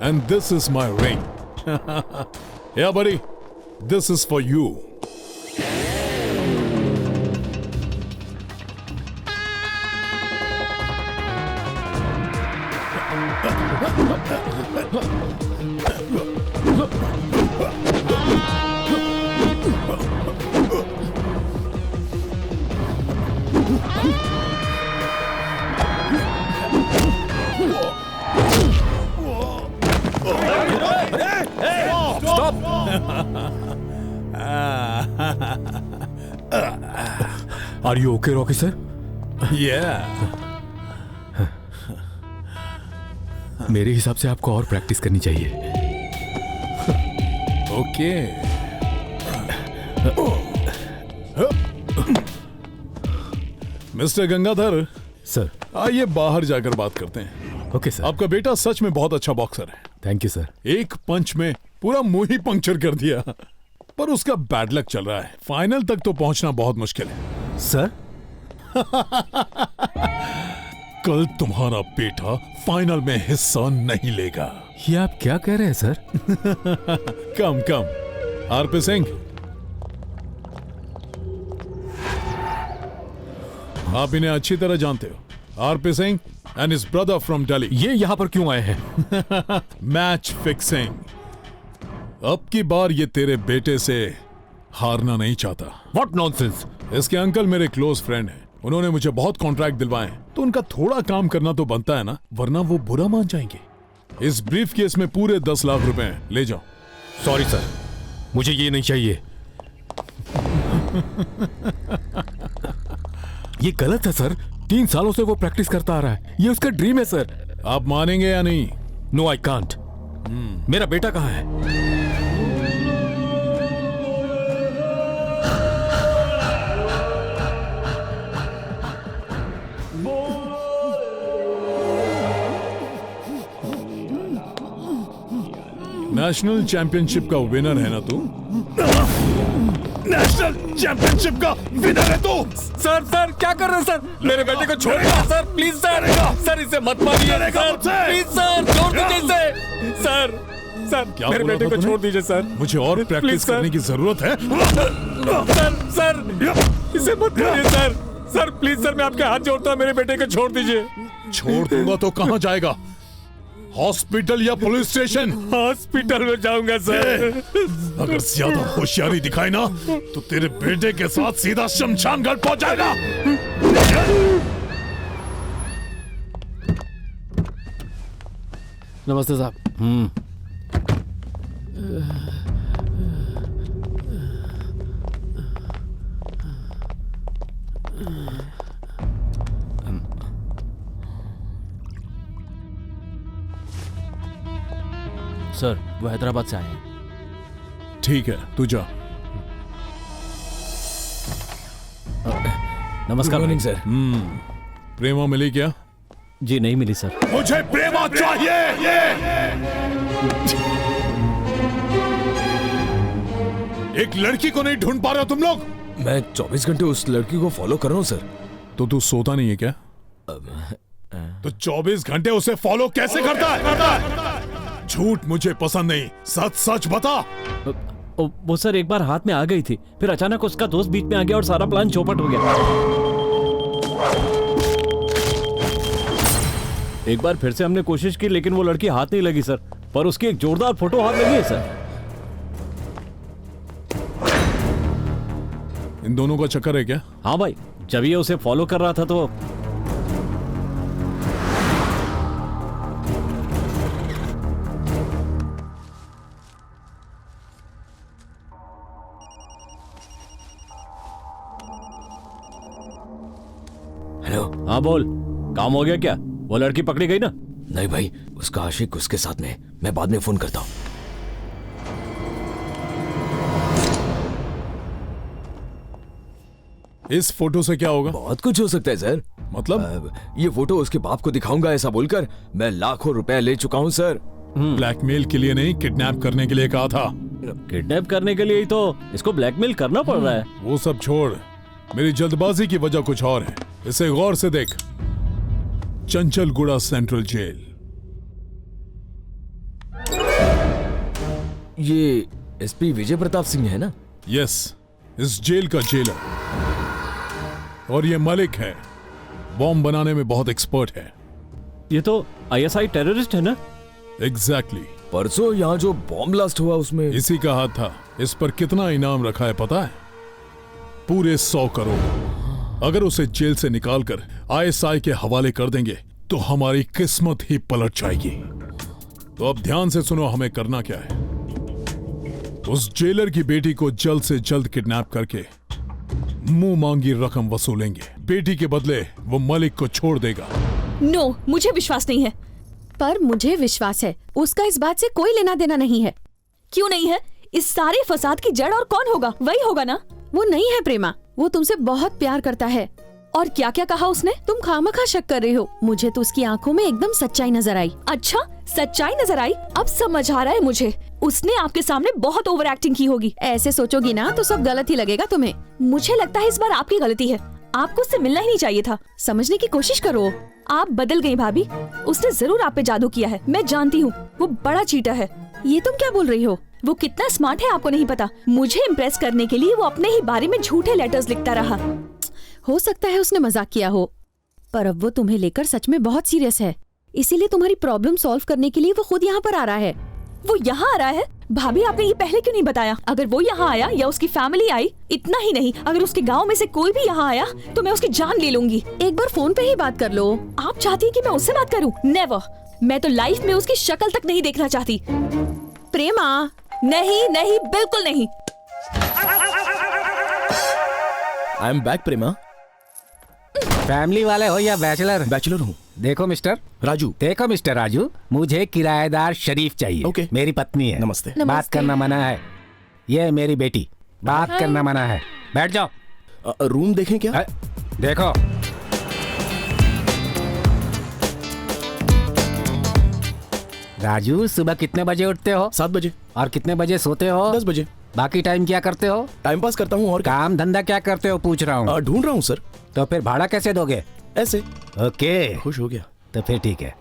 And this is my ring. Yeah buddy, this is for you. Are you okay Rocky sir? मेरे हिसाब से आपको और प्रैक्टिस करनी चाहिए। ओके। मिस्टर गंगाधर सर, आइए बाहर जाकर बात करते हैं। Okay sir. आपका बेटा सच में बहुत अच्छा बॉक्सर है। Thank you sir. एक पंच में पूरा मुंह ही पंक्चर कर दिया, पर उसका बैड लक चल रहा है। फाइनल तक तो पहुंचना बहुत मुश्किल है। सर कल तुम्हारा बेटा फाइनल में हिस्सा नहीं लेगा। ये आप क्या कह रहे हैं सर? कम आरपी सिंह, आप इन्हें अच्छी तरह जानते हो। RP Singh and his brother from Delhi. ये यहाँ पर क्यों आए हैं? Match fixing. अब की बार ये तेरे बेटे से हारना नहीं चाहता। What nonsense. इसके अंकल मेरे क्लोज फ्रेंड हैं। उन्होंने मुझे बहुत कॉन्ट्रैक्ट दिलवाए हैं, तो उनका थोड़ा काम करना तो बनता है ना, वरना वो बुरा मान जाएंगे। इस ब्रीफ केस में पूरे 10 लाख रुपए हैं, ले जाओ। सॉरी सर, मुझे ये नहीं चाहिए। ये गलत है सर। 3 सालों से वो प्रैक्टिस करता आ रहा है। ये उसका ड्रीम है सर। आप मानेंगे या नहीं? No I can't. मेरा बेटा कहाँ है? नेशनल चैंपियनशिप का विनर है ना तू? नेशनल चैंपियनशिप का विनर है तू? सर क्या कर रहे हैं सर? मेरे बेटे को छोड़िए सर, प्लीज सर। सर इसे मत मारिए सर, प्लीज सर, छोड़ दीजिए इसे। सर मेरे बेटे को छोड़ दीजिए सर। मुझे और प्रैक्टिस करने की जरूरत है। सर इसे मत मारिए सर। सर प्लीज सर, मैं आपके हाथ जोड़ता हूँ, मेरे बेटे को छोड़ दीजिए। छोड़ दूंगा तो कहाँ जाएगा? हॉस्पिटल या पुलिस स्टेशन? हॉस्पिटल में जाऊंगा सर। अगर ज्यादा होशियारी दिखाई ना तो तेरे बेटे के साथ सीधा शमशान घाट पहुंच जाएगा। नमस्ते साहब। सर वो हैदराबाद से आए हैं। ठीक है, तू जा। नमस्कार। Morning sir. प्रेमा मिली क्या? जी नहीं मिली सर। मुझे प्रेमा चाहिए। एक लड़की को नहीं ढूंढ पा रहे हो तुम लोग? मैं 24 घंटे उस लड़की को फॉलो कर रहा हूँ सर। तो तू सोता नहीं है क्या? तो 24 घंटे उसे फॉलो कैसे करता है? झूठ मुझे पसंद नहीं, सच सच बता। वो सर एक बार हाथ में आ गई थी, फिर अचानक उसका दोस्त बीच में आ गया और सारा प्लान चौपट हो गया। एक बार फिर से हमने कोशिश की, लेकिन वो लड़की हाथ नहीं लगी सर, पर उसकी एक जोरदार फोटो हाथ लगी है सर। इन दोनों का चक्कर है क्या? हाँ भाई, जब ये उसे फॉलो कर रहा था तो हेलो। हाँ बोल, काम हो गया क्या? वो लड़की पकड़ी गई ना? नहीं भाई, उसका आशिक उसके साथ में। मैं बाद में फोन करता हूँ। इस फोटो से क्या होगा? बहुत कुछ हो सकता है सर। मतलब? ये फोटो उसके बाप को दिखाऊंगा ऐसा बोलकर मैं लाखों रुपए ले चुका हूँ सर। ब्लैकमेल के लिए नहीं, किडनैप करने के लिए कहा था। किडनैप करने के लिए ही तो इसको ब्लैकमेल करना पड़ रहा है। वो सब छोड़, मेरी जल्दबाजी की वजह कुछ और है। इसे गौर से देख। Chanchalguda central jail. ये एसपी विजय प्रताप सिंह है ना? यस, इस जेल का जेलर। और ये मलिक है, बॉम्ब बनाने में बहुत एक्सपर्ट है। ये तो आईएसआई टेररिस्ट है ना? एग्जैक्टली। परसों यहाँ जो बॉम्ब ब्लास्ट हुआ उसमें इसी का हाथ था। इस पर कितना इनाम रखा है पता है? पूरे 100 करोड़। अगर उसे जेल से निकालकर आईएसआई के हवाले कर देंगे तो हमारी किस्मत ही पलट जाएगी। तो अब ध्यान से सुनो, हमें करना क्या है। उस जेलर की बेटी को जल्द से जल्द किडनैप करके मुंह मांगी रकम वसूलेंगे। बेटी के बदले वो मलिक को छोड़ देगा। नो, मुझे विश्वास नहीं है। पर मुझे विश्वास है, उसका इस बात से कोई लेना देना नहीं है। क्यों नहीं है? इस सारे फसाद की जड़ और कौन होगा? वही होगा ना। वो नहीं है प्रेमा, वो तुमसे बहुत प्यार करता है। और क्या क्या कहा उसने? तुम खामखा शक कर रही हो। मुझे तो उसकी आंखों में एकदम सच्चाई नजर आई। अच्छा, सच्चाई नजर आई? अब समझ आ रहा है मुझे। उसने आपके सामने बहुत ओवर एक्टिंग की होगी। ऐसे सोचोगी ना तो सब गलत ही लगेगा तुम्हें। मुझे लगता है इस बार आपकी गलती है। आपको उससे मिलना ही नहीं चाहिए था। समझने की कोशिश करो। आप बदल गई भाभी। उसने जरूर आप पे जादू किया है। मैं जानती हूँ, वो बड़ा चीटर है। ये तुम क्या बोल रही हो? वो कितना स्मार्ट है आपको नहीं पता। मुझे इम्प्रेस करने के लिए वो अपने ही बारे में झूठे लेटर्स लिखता रहा। हो सकता है उसने मजाक किया हो, पर अब वो तुम्हें लेकर सच में बहुत सीरियस है। इसीलिए तुम्हारी प्रॉब्लम सॉल्व करने के लिए वो खुद यहाँ पर आ रहा है। वो यहाँ आ रहा है? भाभी, आपने ये पहले क्यों नहीं बताया? अगर वो यहाँ आया या उसकी फैमिली आई, इतना ही नहीं, अगर उसके गांव में से कोई भी यहाँ आया तो मैं उसकी जान ले लूंगी। एक बार फोन पे ही बात कर लो। आप चाहती है कि मैं उससे बात करूँ? नेवर। मैं तो लाइफ में उसकी शक्ल तक नहीं देखना चाहती। प्रेमा, नहीं नहीं, बिल्कुल नहीं। I am back Prema. Family वाले हो या बैचलर? बैचलर हूँ। देखो मिस्टर राजू। देखो मिस्टर राजू, मुझे किराएदार शरीफ चाहिए। ओके। मेरी पत्नी है। नमस्ते। बात करना मना है। ये मेरी बेटी, बात करना मना है। बैठ जाओ। रूम देखें क्या? देखो। राजू, सुबह कितने बजे उठते हो? 7 बजे। और कितने बजे सोते हो? 10 बजे। बाकी टाइम क्या करते हो? टाइम पास करता हूँ। और काम धंधा क्या करते हो पूछ रहा हूँ। ढूंढ रहा हूँ सर। तो फिर भाड़ा कैसे दोगे? ऐसे। ओके, खुश हो गया तो फिर ठीक है।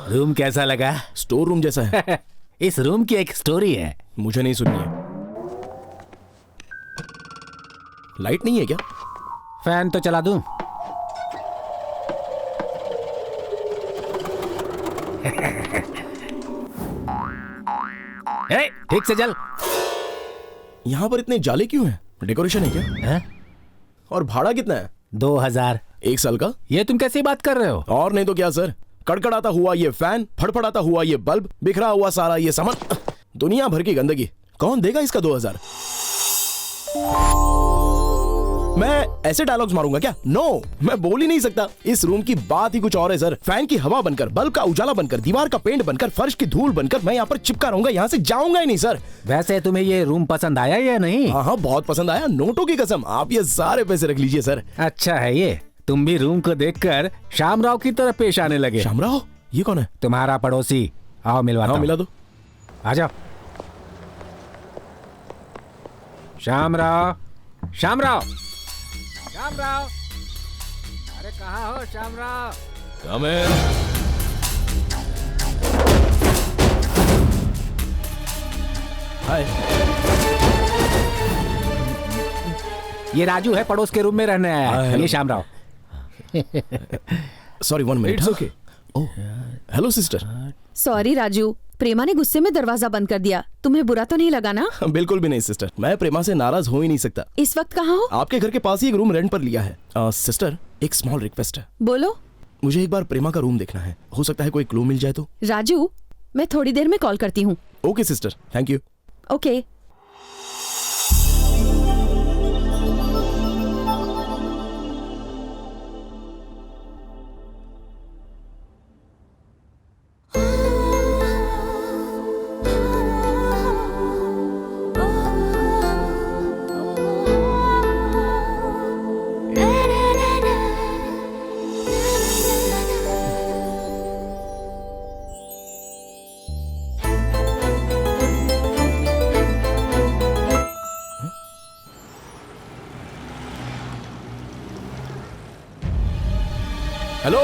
रूम कैसा लगा? स्टोर रूम जैसा है। इस रूम की एक स्टोरी है। मुझे नहीं सुननी है। लाइट नहीं है क्या? फैन तो चला दूं? ठीक से चल। यहाँ पर इतने जाले क्यों हैं? डेकोरेशन है क्या? है? और भाड़ा कितना है? 2000। 1 साल का? ये तुम कैसी बात कर रहे हो? और नहीं तो क्या सर, कड़कड़ाता हुआ ये फैन, फड़फड़ाता हुआ ये बल्ब, बिखरा हुआ सारा ये सामान, दुनिया भर की गंदगी। कौन देगा इसका 2000? मैं ऐसे डायलॉग्स मारूंगा क्या? नो, मैं बोल ही नहीं सकता। इस रूम की बात ही कुछ और है सर। फैन की हवा बनकर, बल्ब का उजाला बनकर, दीवार का पेंट बनकर, फर्श की धूल बनकर मैं यहाँ पर चिपका रहूंगा, यहाँ से जाऊंगा ही नहीं सर। वैसे तुम्हें ये रूम पसंद आया या नहीं? हाँ, बहुत पसंद आया। नोटों की कसम। आप ये सारे पैसे रख लीजिए सर। अच्छा है ये। तुम भी रूम को देखकर शामराव की तरह पेश आने लगे। शामराव? ये कौन है? तुम्हारा पड़ोसी। आओ मिलवाता हूं। मिला दो। आ जाओ। शामराव, शामराव, शामराव, अरे कहाँ हो शामराव? Come in. हाय। ये राजू है, पड़ोस के रूम में रहने आया है। ये Shamrao. Sorry, 1 minute. Okay. Oh, hello sister. Sorry Raju, Prema ने गुस्से में दरवाजा बंद कर दिया। तुम्हें बुरा तो नहीं लगा ना? बिल्कुल भी नहीं सिस्टर, मैं प्रेमा से नाराज हो ही नहीं सकता। इस वक्त कहाँ हो? आपके घर के पास ही एक रूम रेंट पर लिया है। सिस्टर, एक स्मॉल रिक्वेस्ट है। बोलो। मुझे एक बार प्रेमा का रूम देखना है। हो सकता है कोई क्लू मिल जाए तो। राजू, मैं थोड़ी देर में कॉल करती हूँ। Okay sister, thank you. Okay. Hello,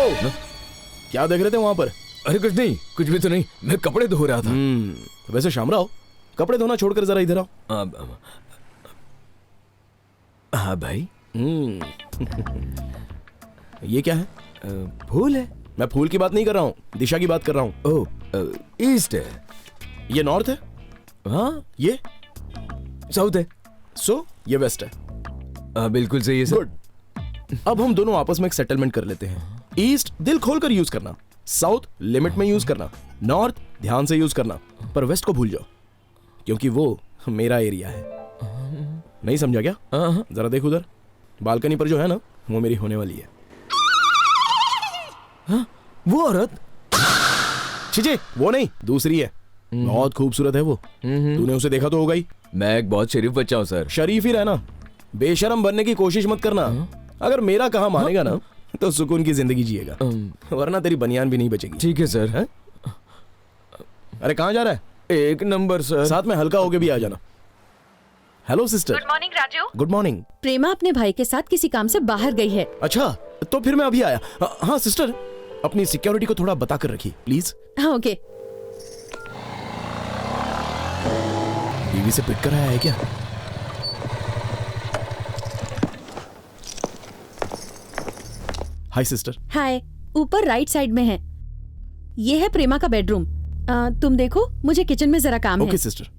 क्या देख रहे थे वहां पर? अरे कुछ नहीं, कुछ भी तो नहीं, मैं कपड़े धो रहा था। वैसे शामराव, कपड़े धोना छोड़कर जरा इधर आओ। हाँ भाई। ये क्या है? फूल है। मैं फूल की बात नहीं कर रहा हूँ, दिशा की बात कर रहा हूँ। ओह, ईस्ट है। ये नॉर्थ है। हाँ, ये साउथ है। सो ये वेस्ट है। बिल्कुल सही है सर। गुड। अब हम दोनों आपस में एक सेटलमेंट कर लेते हैं। ईस्ट दिल खोलकर यूज करना, साउथ लिमिट में यूज करना, नॉर्थ ध्यान से यूज करना, पर वेस्ट को भूल जाओ, क्योंकि वो मेरा एरिया है। नहीं समझा क्या? जरा देख उधर, बालकनी पर जो है ना, वो मेरी होने वाली है। वो औरत? छीजे, वो नहीं, दूसरी है। बहुत खूबसूरत है वो। तूने उसे देखा तो होगा ही। मैं एक बहुत शरीफ बच्चा हूँ सर। शरीफ ही रहना, बेशरम बनने की कोशिश मत करना। अगर मेरा कहा मानेगा ना तो सुकून की जिंदगी जिएगा, वरना तेरी बनियान भी नहीं बचेगी। ठीक है सर। है? अरे कहाँ जा रहा है? 1 नंबर सर। साथ में हल्का होके भी आ जाना। Hello sister. Good morning Raju. Good morning. Prema अपने भाई के साथ किसी काम से बाहर गई है। अच्छा, तो फिर मैं अभी आया। हाँ सिस्टर, अपनी सिक्योरिटी को थोड़ा बता कर रखिए प्लीज। हाँ ओके। बीवी से पिक कर आया है क्या? Hi sister. हाय। ऊपर राइट साइड में है। ये है प्रेमा का बेडरूम। तुम देखो, मुझे किचन में जरा काम है। Okay sister.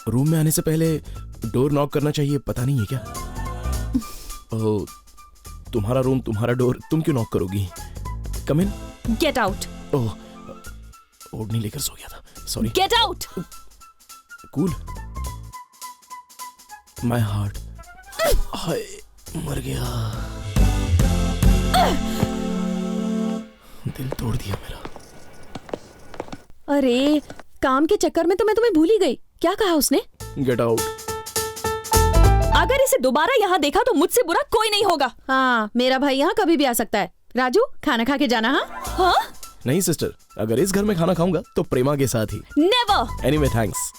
रूम में आने से पहले डोर नॉक करना चाहिए, पता नहीं है क्या? ओह, तुम्हारा रूम, तुम्हारा डोर, तुम क्यों नॉक करोगी? कम इन। Get out. ओह, ओढ़नी लेकर सो गया था, sorry. Get out. Cool. My heart. हाय, मर गया। दिल तोड़ दिया मेरा। अरे, काम के चक्कर में तो मैं तुम्हें भूल ही गई। क्या कहा उसने? Get out. अगर इसे दोबारा यहाँ देखा तो मुझसे बुरा कोई नहीं होगा। हाँ, मेरा भाई यहाँ कभी भी आ सकता है। राजू, खाना खा के जाना। हाँ? नहीं सिस्टर, अगर इस घर में खाना खाऊंगा तो प्रेमा के साथ ही। Never. Anyway thanks.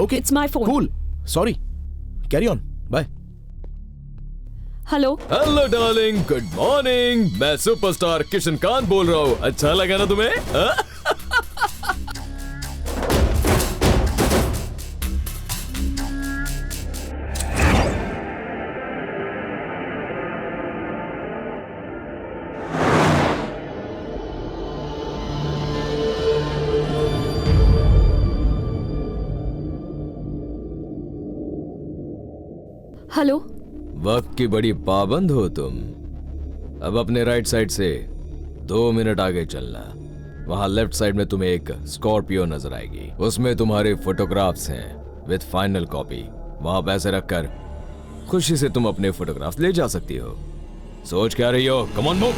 Okay, it's my phone. Cool, sorry, carry on, bye. Hello. Hello darling, good morning. मैं सुपरस्टार किशनकांत बोल रहा हूँ। अच्छा लगा ना तुम्हें? हेलो। वक्त की बड़ी पाबंद हो तुम। अब अपने राइट साइड से 2 मिनट आगे चलना। वहां लेफ्ट साइड में तुम्हें एक स्कॉर्पियो नजर आएगी। उसमें तुम्हारे फोटोग्राफ्स हैं विद फाइनल कॉपी। वहां पैसे रखकर खुशी से तुम अपने फोटोग्राफ्स ले जा सकती हो। सोच क्या रही हो? Come on move.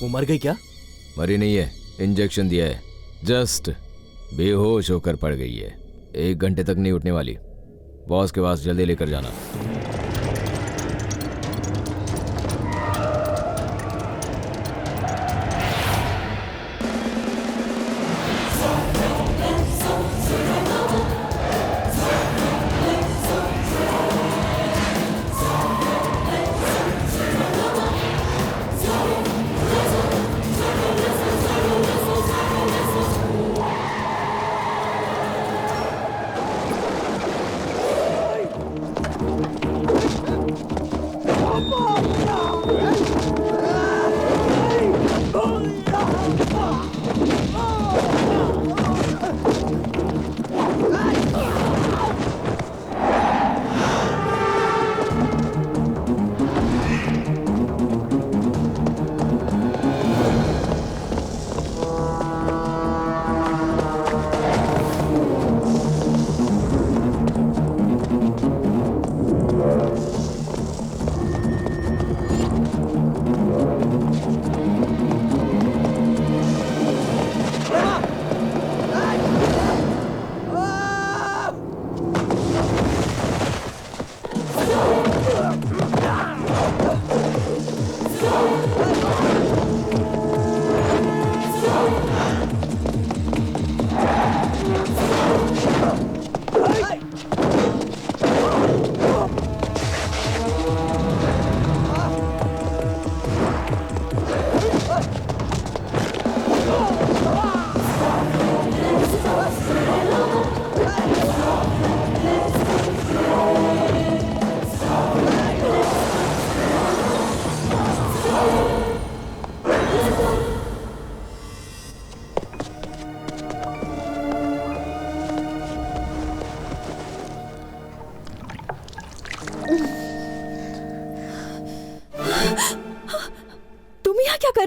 वो मर गई क्या? मरी नहीं है, इंजेक्शन दिया है। जस्ट बेहोश होकर पड़ गई है। 1 घंटे तक नहीं उठने वाली। बॉस के पास जल्दी लेकर जाना।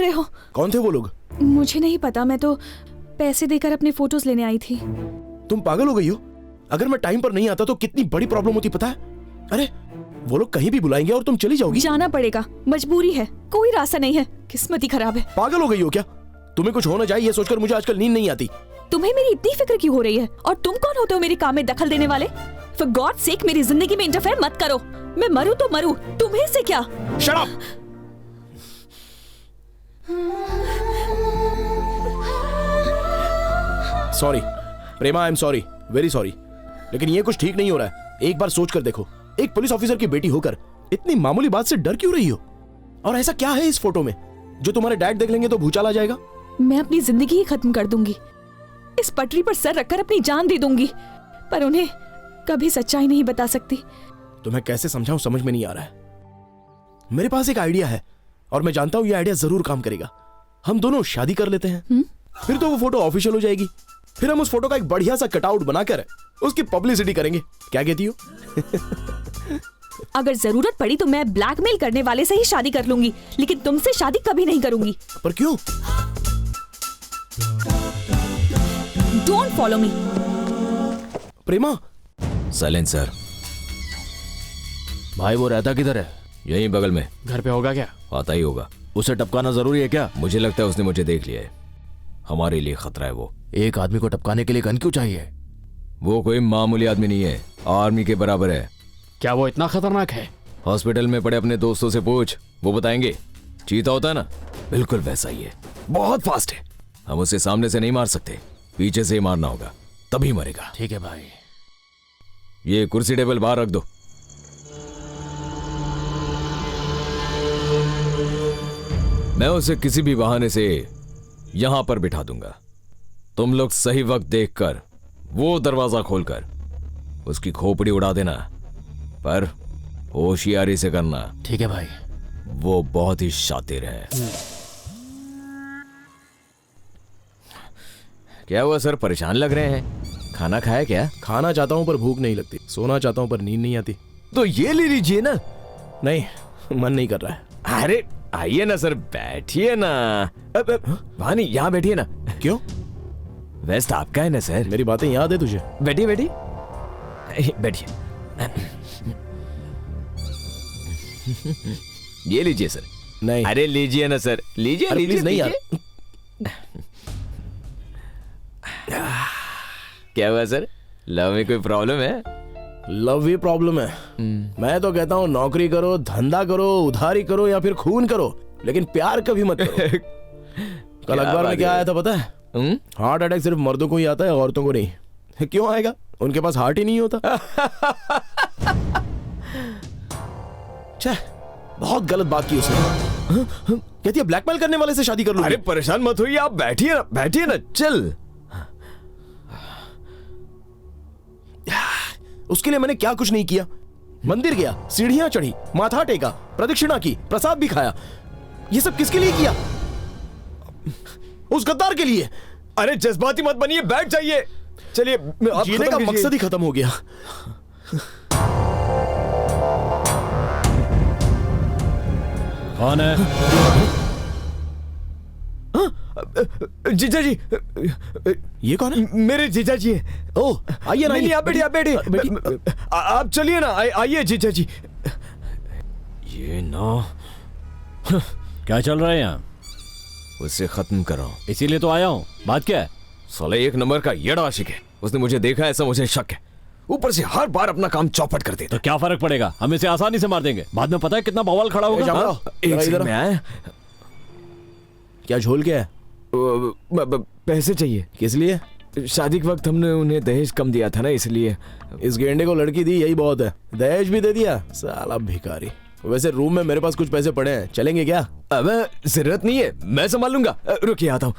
रहे हो? कौन थे वो लोग? मुझे नहीं पता, मैं तो पैसे देकर अपने फोटोज लेने आई थी। तुम पागल हो गई हो? अगर मैं टाइम पर नहीं आता तो कितनी बड़ी प्रॉब्लम होती पता है? अरे वो लोग कहीं भी बुलाएंगे और तुम चली जाओगी। जाना पड़ेगा, मजबूरी है, कोई रास्ता नहीं है, किस्मत ही खराब है। पागल हो गई हो क्या? तुम्हें कुछ होना चाहिए, ये सोचकर मुझे आजकल नींद नहीं आती। तुम्हें मेरी इतनी फिक्र क्यों हो रही है? और तुम कौन होते हो मेरे काम में दखल देने वाले? For God's sake, मेरी जिंदगी में इंटरफेयर मत करो। मैं मरूं तो मरूं, तुम्हें से क्या? Shut up! Sorry Prema, I am sorry, very sorry, लेकिन ये कुछ ठीक नहीं हो रहा है। एक बार सोच कर देखो, एक पुलिस ऑफिसर की बेटी होकर इतनी मामूली बात से डर क्यों रही हो? और ऐसा क्या है इस फोटो में जो तुम्हारे डैड देख लेंगे तो भूचाल आ जाएगा? मैं अपनी जिंदगी ही खत्म कर दूंगी, इस पटरी पर सर रखकर अपनी जान दे दूंगी, पर उन्हें कभी सच्चाई नहीं बता सकती। तुम्हें कैसे समझाऊं, समझ में नहीं आ रहा है। मेरे पास एक आइडिया है और मैं जानता हूं ये आइडिया जरूर काम करेगा। हम दोनों शादी कर लेते हैं, फिर तो वो फोटो ऑफिशियल हो जाएगी। फिर हम उस फोटो का एक बढ़िया सा कटआउट बनाकर उसकी पब्लिसिटी करेंगे। क्या कहती हो? अगर जरूरत पड़ी तो मैं ब्लैकमेल करने वाले से ही शादी कर लूंगी, लेकिन तुमसे शादी कभी नहीं करूंगी। पर क्यों? Don't follow me. Prema. Silencer. भाई वो रहता किधर है? यहीं बगल में। घर पे होगा क्या? आता ही होगा। उसे टपकाना जरूरी है क्या? मुझे लगता है उसने मुझे देख लिया है, हमारे लिए खतरा है वो। एक आदमी को टपकाने के लिए गन क्यों चाहिए? वो कोई मामूली आदमी नहीं है, आर्मी के बराबर है। क्या वो इतना खतरनाक है? हॉस्पिटल में पड़े अपने दोस्तों से पूछ, वो बताएंगे। चीता होता है ना, बिल्कुल वैसा ही है, बहुत फास्ट है। हम उसे सामने से नहीं मार सकते, पीछे से ही मारना होगा, तभी मरेगा। ठीक है भाई। ये कुर्सी टेबल बाहर रख दो। मैं उसे किसी भी बहाने से यहां पर बिठा दूंगा। तुम लोग सही वक्त देखकर वो दरवाजा खोलकर उसकी खोपड़ी उड़ा देना, पर होशियारी से करना। ठीक है भाई। वो बहुत ही शातिर है। क्या हुआ सर, परेशान लग रहे हैं? खाना खाया क्या? खाना चाहता हूं पर भूख नहीं लगती, सोना चाहता हूं पर नींद नहीं आती। तो ये ले लीजिए ना। नहीं, मन नहीं कर रहा है। अरे आइए ना सर, बैठिए ना। वहां नहीं, यहाँ बैठिए ना। क्यों? वेस्ट आपका है ना सर। मेरी बातें याद है तुझे? बैठिए बैठिए बैठिए। ये लीजिए सर। नहीं। अरे लीजिए ना सर, लीजिए लीजिए। प्लीज नहीं यार। क्या हुआ सर, लव में कोई प्रॉब्लम है? लव ही प्रॉब्लम है। मैं तो कहता हूँ नौकरी करो, धंधा करो, उधारी करो या फिर खून करो, लेकिन प्यार कभी मत करो। कल अखबार में क्या आया था पता है? हार्ट अटैक सिर्फ मर्दों को ही आता है, औरतों को नहीं। क्यों आएगा? उनके पास हार्ट ही नहीं होता। बहुत गलत बात की उसने। कहती है ब्लैकमेल करने वाले से शादी कर लूंगी। अरे परेशान मत होइए, आप बैठिए ना, बैठिए ना। चल, उसके लिए मैंने क्या कुछ नहीं किया। मंदिर गया, सीढ़ियां चढ़ी, माथा टेका, प्रदक्षिणा की, प्रसाद भी खाया। ये सब किसके लिए किया? उस गद्दार के लिए। अरे जज्बाती मत बनिए, बैठ जाइए। चलिए, जीने का मकसद ही खत्म हो गया। कौन है? जीजा जी। ये कौन है? मेरे जीजा जी है। ओह, आइए ना। आप बैठिए, आप बैठिए। आप चलिए ना, आइए जीजा जी। ये ना क्या चल रहा है यहाँ? उससे खत्म करो, इसीलिए तो आया हूँ। बात क्या है? साले एक नंबर का येड़ा आशिक है। उसने मुझे देखा, ऐसा मुझे शक है। ऊपर से हर बार अपना काम चौपट कर देता। तो क्या फर्क पड़ेगा, हम इसे आसानी से मार देंगे। बाद में पता है कितना बवाल खड़ा होगा। एक सेकंड में आए। क्या झोल क्या है? पैसे चाहिए। किस लिए? शादी के वक्त हमने उन्हें दहेज कम दिया था ना, इसलिए। इस गेंडे को लड़की दी, यही बहुत है। दहेज भी दे दिया, साला भिखारी। वैसे रूम में मेरे पास कुछ पैसे पड़े हैं, चलेंगे क्या? अब जरूरत नहीं है, मैं संभाल लूंगा। रुकिए, आता हूँ।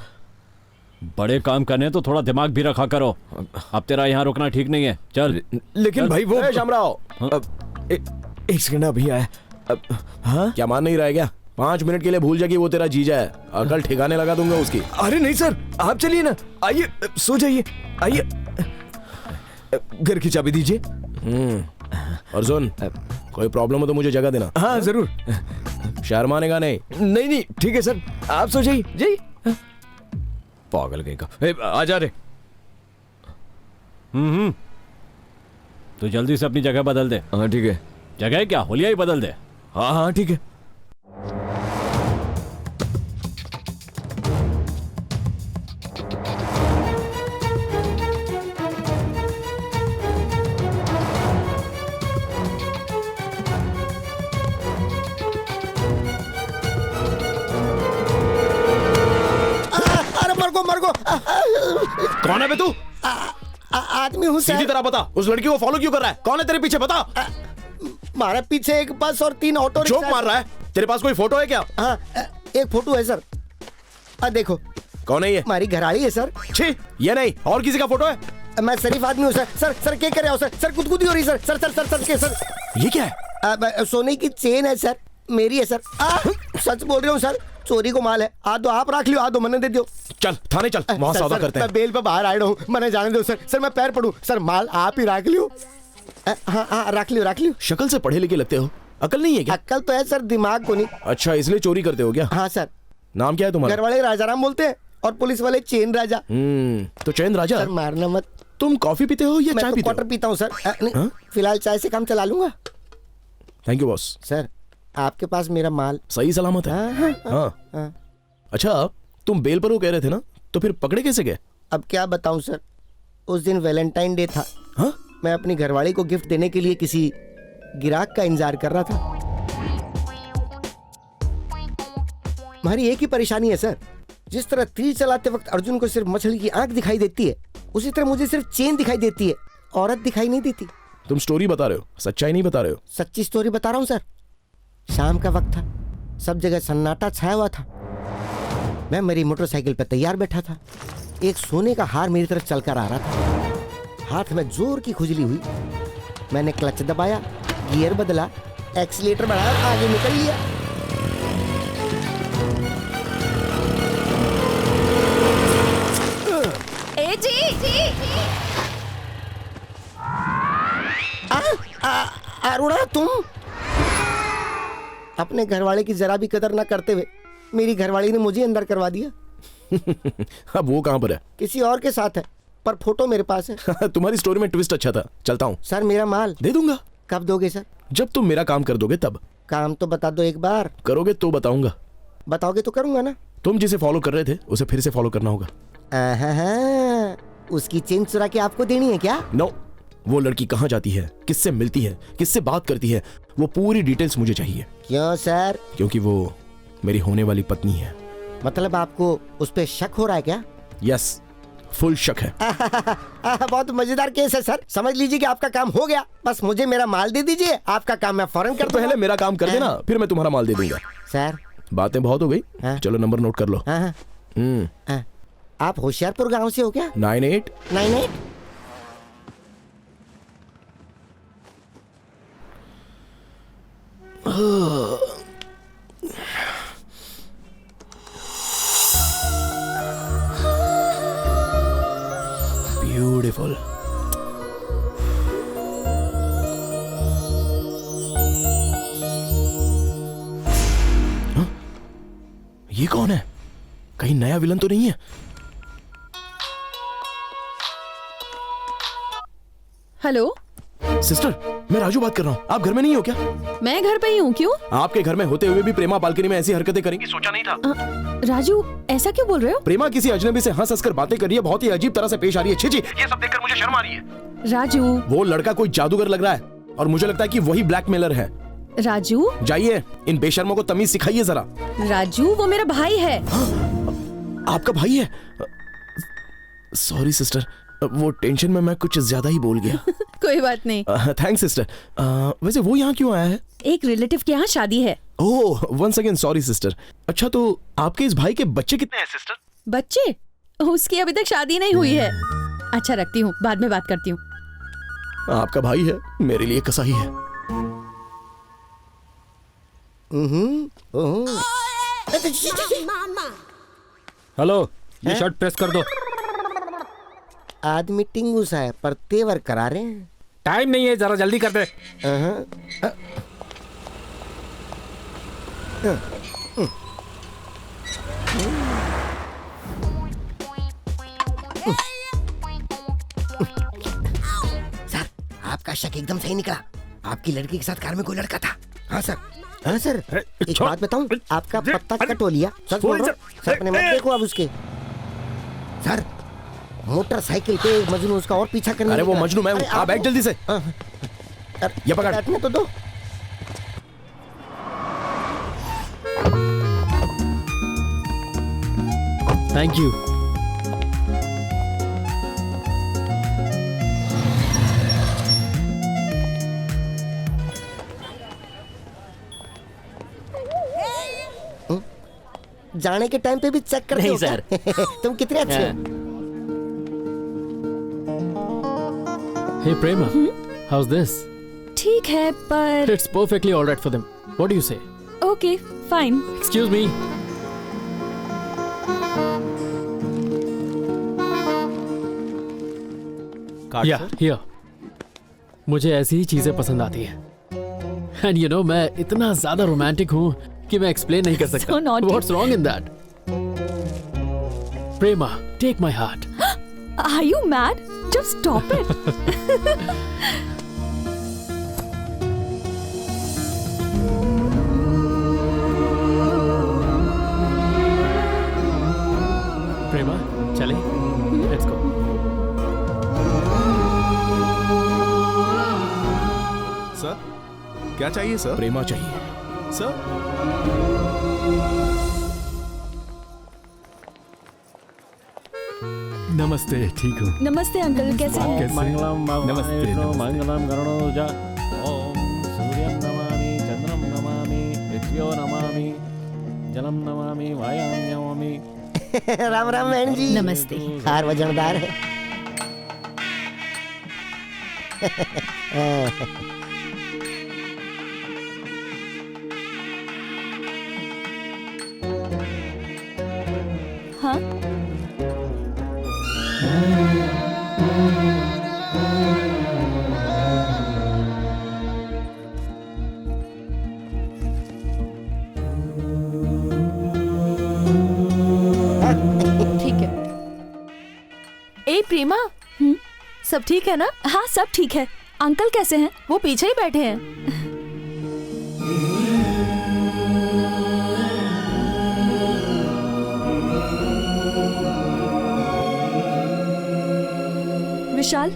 बड़े काम करने तो थोड़ा दिमाग भी रखा करो। अब तेरा यहाँ रुकना ठीक नहीं है, चल। लेकिन भाई वो शामराव, एक सेकंड अभी आया। हाँ क्या मान नहीं रहा है क्या? 5 मिनट के लिए भूल जा कि वो तेरा जीजा है, अकल ठिकाने लगा दूंगा उसकी। अरे नहीं सर, आप चलिए ना, आइए, सो जाइए, आइए। घर की चाबी दीजिए। और सुन, कोई प्रॉब्लम हो तो मुझे जगह देना। हाँ जरूर। शर्माने का नहीं। नहीं नहीं ठीक है सर, आप सो जाइए जाइए। पागल कहीं का। आ जा रे। तो जल्दी से अपनी जगह बदल दे। हाँ ठीक है। जगह क्या, होलिया ही बदल दे। हाँ हाँ ठीक है। मरगो कौन है बे तू? आदमी हूँ सीधी तरह बता, उस लड़की को फॉलो क्यों कर रहा है? कौन है तेरे पीछे, बता। हमारे पीछे एक बस और 3 ऑटो रिक्शा। जोक मार रहा है? तेरे पास कोई फोटो है क्या? हाँ एक फोटो है सर। देखो। कौन है ये? हमारी घरवाली है सर। छी, ये नहीं, और किसी का फोटो है? मैं शरीफ आदमी हूँ सर। सर सर क्या कर रहे हो सर? सर गुदगुदी हो रही sir. Sir sir sir sir के सर। ये क्या है? सोने की चेन है सर, मेरी है सर। सच बोल रही हूँ सर, चोरी को माल है। आ दो आप रख लियो, आ दो मैंने दे दियो। चल थाने चल, वहाँ सौदा करते हैं। मैं बेल पे बाहर आया हूँ, मैंने जाने दो सर। सर मैं पैर पड़ूं सर, माल आप ही रख लियो। हाँ हाँ रख लियो रख लियो। शक्ल से पढ़े लिखे लगते हो, अकल नहीं है क्या? अकल तो है सर, दिमाग को नहीं। अच्छा इसलिए चोरी करते हो क्या? हाँ सर। नाम क्या है तुम्हारा? घर वाले राजाराम बोलते हैं और पुलिस वाले चैन राजा। तो चैन राजा। सर मारना मत। तुम कॉफी पीते हो या चाय पीते हो? क्वार्टर पीता हूँ सर। फिलहाल चाय से काम चला लूंगा। Thank you boss. सर आपके पास मेरा माल सही सलामत है? हाँ। अच्छा तुम बेल पर वो कह रहे थे ना, तो फिर पकड़े कैसे गए? अब क्या बताऊं सर, उस दिन वैलेंटाइन डे था। हाँ? मैं अपनी घरवाली को गिफ्ट देने के लिए किसी गिराक का इंतजार कर रहा था। हमारी एक ही परेशानी है सर, जिस तरह तीर चलाते वक्त अर्जुन को सिर्फ मछली की आंख दिखाई देती है, उसी तरह मुझे सिर्फ चेन दिखाई देती है, औरत दिखाई नहीं देती। तुम स्टोरी बता रहे हो, सच्चाई नहीं बता रहे हो। सच्ची स्टोरी बता रहा हूँ सर। शाम का वक्त था, सब जगह सन्नाटा छाया हुआ था। मैं मेरी मोटरसाइकिल पर तैयार बैठा था। एक सोने का हार मेरी तरफ चलकर आ रहा था। हाथ में जोर की खुजली हुई। मैंने क्लच दबाया, गियर बदला, एक्सीलेटर बढ़ाया, आगे निकल लिया। अरुणा तुम अपने घरवाले की जरा भी कदर न करते हुए मेरी घरवाली ने मुझे अंदर करवा दिया। अब वो कहाँ पर है? किसी और के साथ है, पर फोटो मेरे पास है। तुम्हारी स्टोरी में ट्विस्ट अच्छा था। चलता हूँ। सर मेरा माल दे दूंगा। कब दोगे सर? जब तुम मेरा काम कर दोगे तब। काम तो बता दो एक बार। करोगे तो बताऊंगा। बताओगे तो करूंगा ना। तुम जिसे फॉलो कर रहे थे उसे फिर से फॉलो करना होगा। उसकी चेन चुरा के आपको देनी है क्या? नो, वो लड़की कहाँ जाती है, किससे मिलती है, किससे बात करती है, वो पूरी डिटेल्स मुझे चाहिए। क्यों सर? क्योंकि वो मेरी होने वाली पत्नी है। मतलब आपको उस पे शक हो रहा है क्या? यस, फुल शक है। बहुत मजेदार केस है सर। समझ लीजिए कि आपका काम हो गया। बस मुझे मेरा माल दे दीजिए, आपका काम मैं फौरन कर दूंगा। पहले मेरा काम कर देना, फिर मैं तुम्हारा माल दे दूंगा। सर बातें बहुत हो गई, चलो नंबर नोट कर लो। आप होशियारपुर गांव से हो क्या? 98 ब्यूटीफुल। ये कौन है? कहीं नया विलन तो नहीं है? हेलो सिस्टर, मैं राजू बात कर रहा हूँ। आप घर में नहीं हो क्या? मैं घर पे ही हूँ। क्यों? आपके घर में होते हुए भी प्रेमा बालकनी में ऐसी हरकतें करेंगी सोचा नहीं था। राजू ऐसा क्यों बोल रहे हो? प्रेमा किसी अजनबी से हंस हंसकर बातें कर रही है, बहुत ही अजीब तरह से पेश आ रही है। छी छी, ये सब देखकर मुझे शर्म आ रही है। राजू वो लड़का कोई जादूगर लग रहा है और मुझे लगता है कि वही ब्लैकमेलर है। राजू जाइए, इन बेशर्मों को तमीज सिखाइए जरा। राजू वो मेरा भाई है। आपका भाई है? सॉरी सिस्टर, वो टेंशन में मैं कुछ ज्यादा ही बोल गया। कोई बात नहीं। Thanks sister. वैसे वो यहाँ क्यों आया है? एक रिलेटिव के यहाँ शादी है। ओह, वंस अगेन सॉरी सिस्टर। अच्छा तो आपके इस भाई के बच्चे कितने हैं सिस्टर? बच्चे? उसकी अभी तक शादी नहीं हुई है। अच्छा रखती हूँ, बाद में बात करती हूँ। आपका भाई है, मेरे लिए कसाई है। हेलो, ये शर्ट प्रेस कर दो। आदमी टिंगू सा है पर तेवर करा रहे हैं। टाइम नहीं है, जरा जल्दी कर दे। सर, आपका शक एकदम सही निकला। आपकी लड़की के साथ कार में कोई लड़का था। हाँ सर, हाँ सर। एक बात बताऊं, आपका पत्ता कट हो लिया। सच बोल रहा हूं। सर, अपने मत देखो अब उसके। सर, मोटरसाइकिल पे एक मजनू उसका और पीछा करने। अरे वो मजनू मैं हूँ। आप बैठ जल्दी से। ये पकड़। बैठने तो दो। Thank you. जाने के टाइम पे भी चेक करते हो सर? तुम कितने अच्छे हो। Hey Prema, how's this? ठीक है पर It's perfectly all right for them. What do you say? Okay fine. Excuse me. Yeah, here. मुझे ऐसी ही चीजें पसंद आती हैं। And you know, मैं इतना ज्यादा रोमांटिक हूँ कि मैं एक्सप्लेन नहीं कर सकता। So naughty. What's wrong in that? Prema, take my heart. Are you mad? Just stop it. प्रेमा, चले? Let's go. सर, क्या चाहिए सर? प्रेमा चाहिए सर। नमस्ते, ठीक हूँ। नमस्ते अंकल, कैसे हैं? नमस्ते। मंगलम गरुणोजा। ओम सूर्यं नमामि, चंद्रं नमामि, पृथ्व्यो नमामि, जलम नमामि, वायुं नमामि। राम राम बहन जी। नमस्ते। हार वजनदार है। हाँ ठीक है। ए प्रेमा, सब ठीक है ना? हाँ सब ठीक है। अंकल कैसे हैं? वो पीछे ही बैठे हैं। विशाल,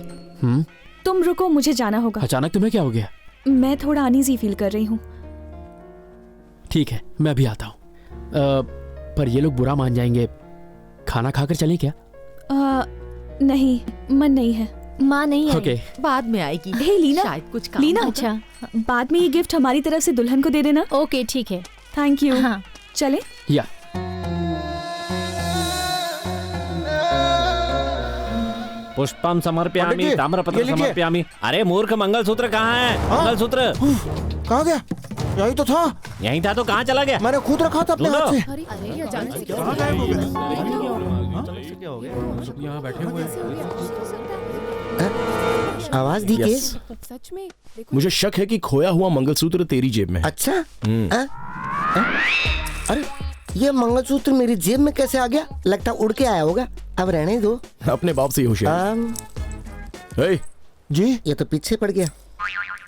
तुम रुको, मुझे जाना होगा। अचानक तुम्हें क्या हो गया? मैं थोड़ा अनईजी फील कर रही हूँ। ठीक है, मैं भी आता हूँ। पर ये लोग बुरा मान जाएंगे। खाना खाकर चलें क्या? नहीं, मन नहीं है। माँ नहीं Okay. आई, बाद में आएगी। हे लीना, शायद कुछ काम लीना, होगा। अच्छा बाद में ये गिफ्ट हमारी तरफ से दुल्हन को दे देना। ओके ठीक है। Thank you. हाँ। चले? या पुष्पम समर्पयामि, ताम्रपत्र समर्पयामि। अरे मूर्ख, मंगलसूत्र कहाँ है? मंगलसूत्र कहाँ गया? यही तो था। यहीं था तो कहाँ चला गया? मैंने खुद रखा था अपने हाथ से। यहाँ बैठे हुए आवाज दी के? सच में मुझे शक है कि खोया हुआ मंगलसूत्र तेरी जेब में है। अच्छा। अरे ये मंगलसूत्र मेरी जेब में कैसे आ गया? लगता उड़ के आया होगा। अब रहने दो। अपने बाप से ही होशियार। जी ये तो पीछे पड़ गया।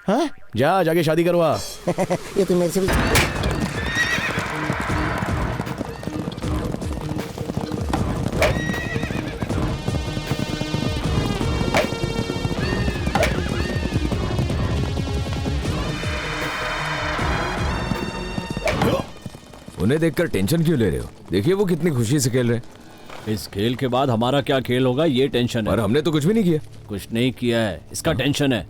हाँ? जा जाके शादी करवा। ये तो मेरे से भी। उन्हें देखकर टेंशन क्यों ले रहे हो? देखिए वो कितनी खुशी से खेल रहे हैं। इस खेल के बाद हमारा क्या खेल होगा, ये टेंशन है। और हमने तो कुछ भी नहीं किया। कुछ नहीं किया है, इसका टेंशन है।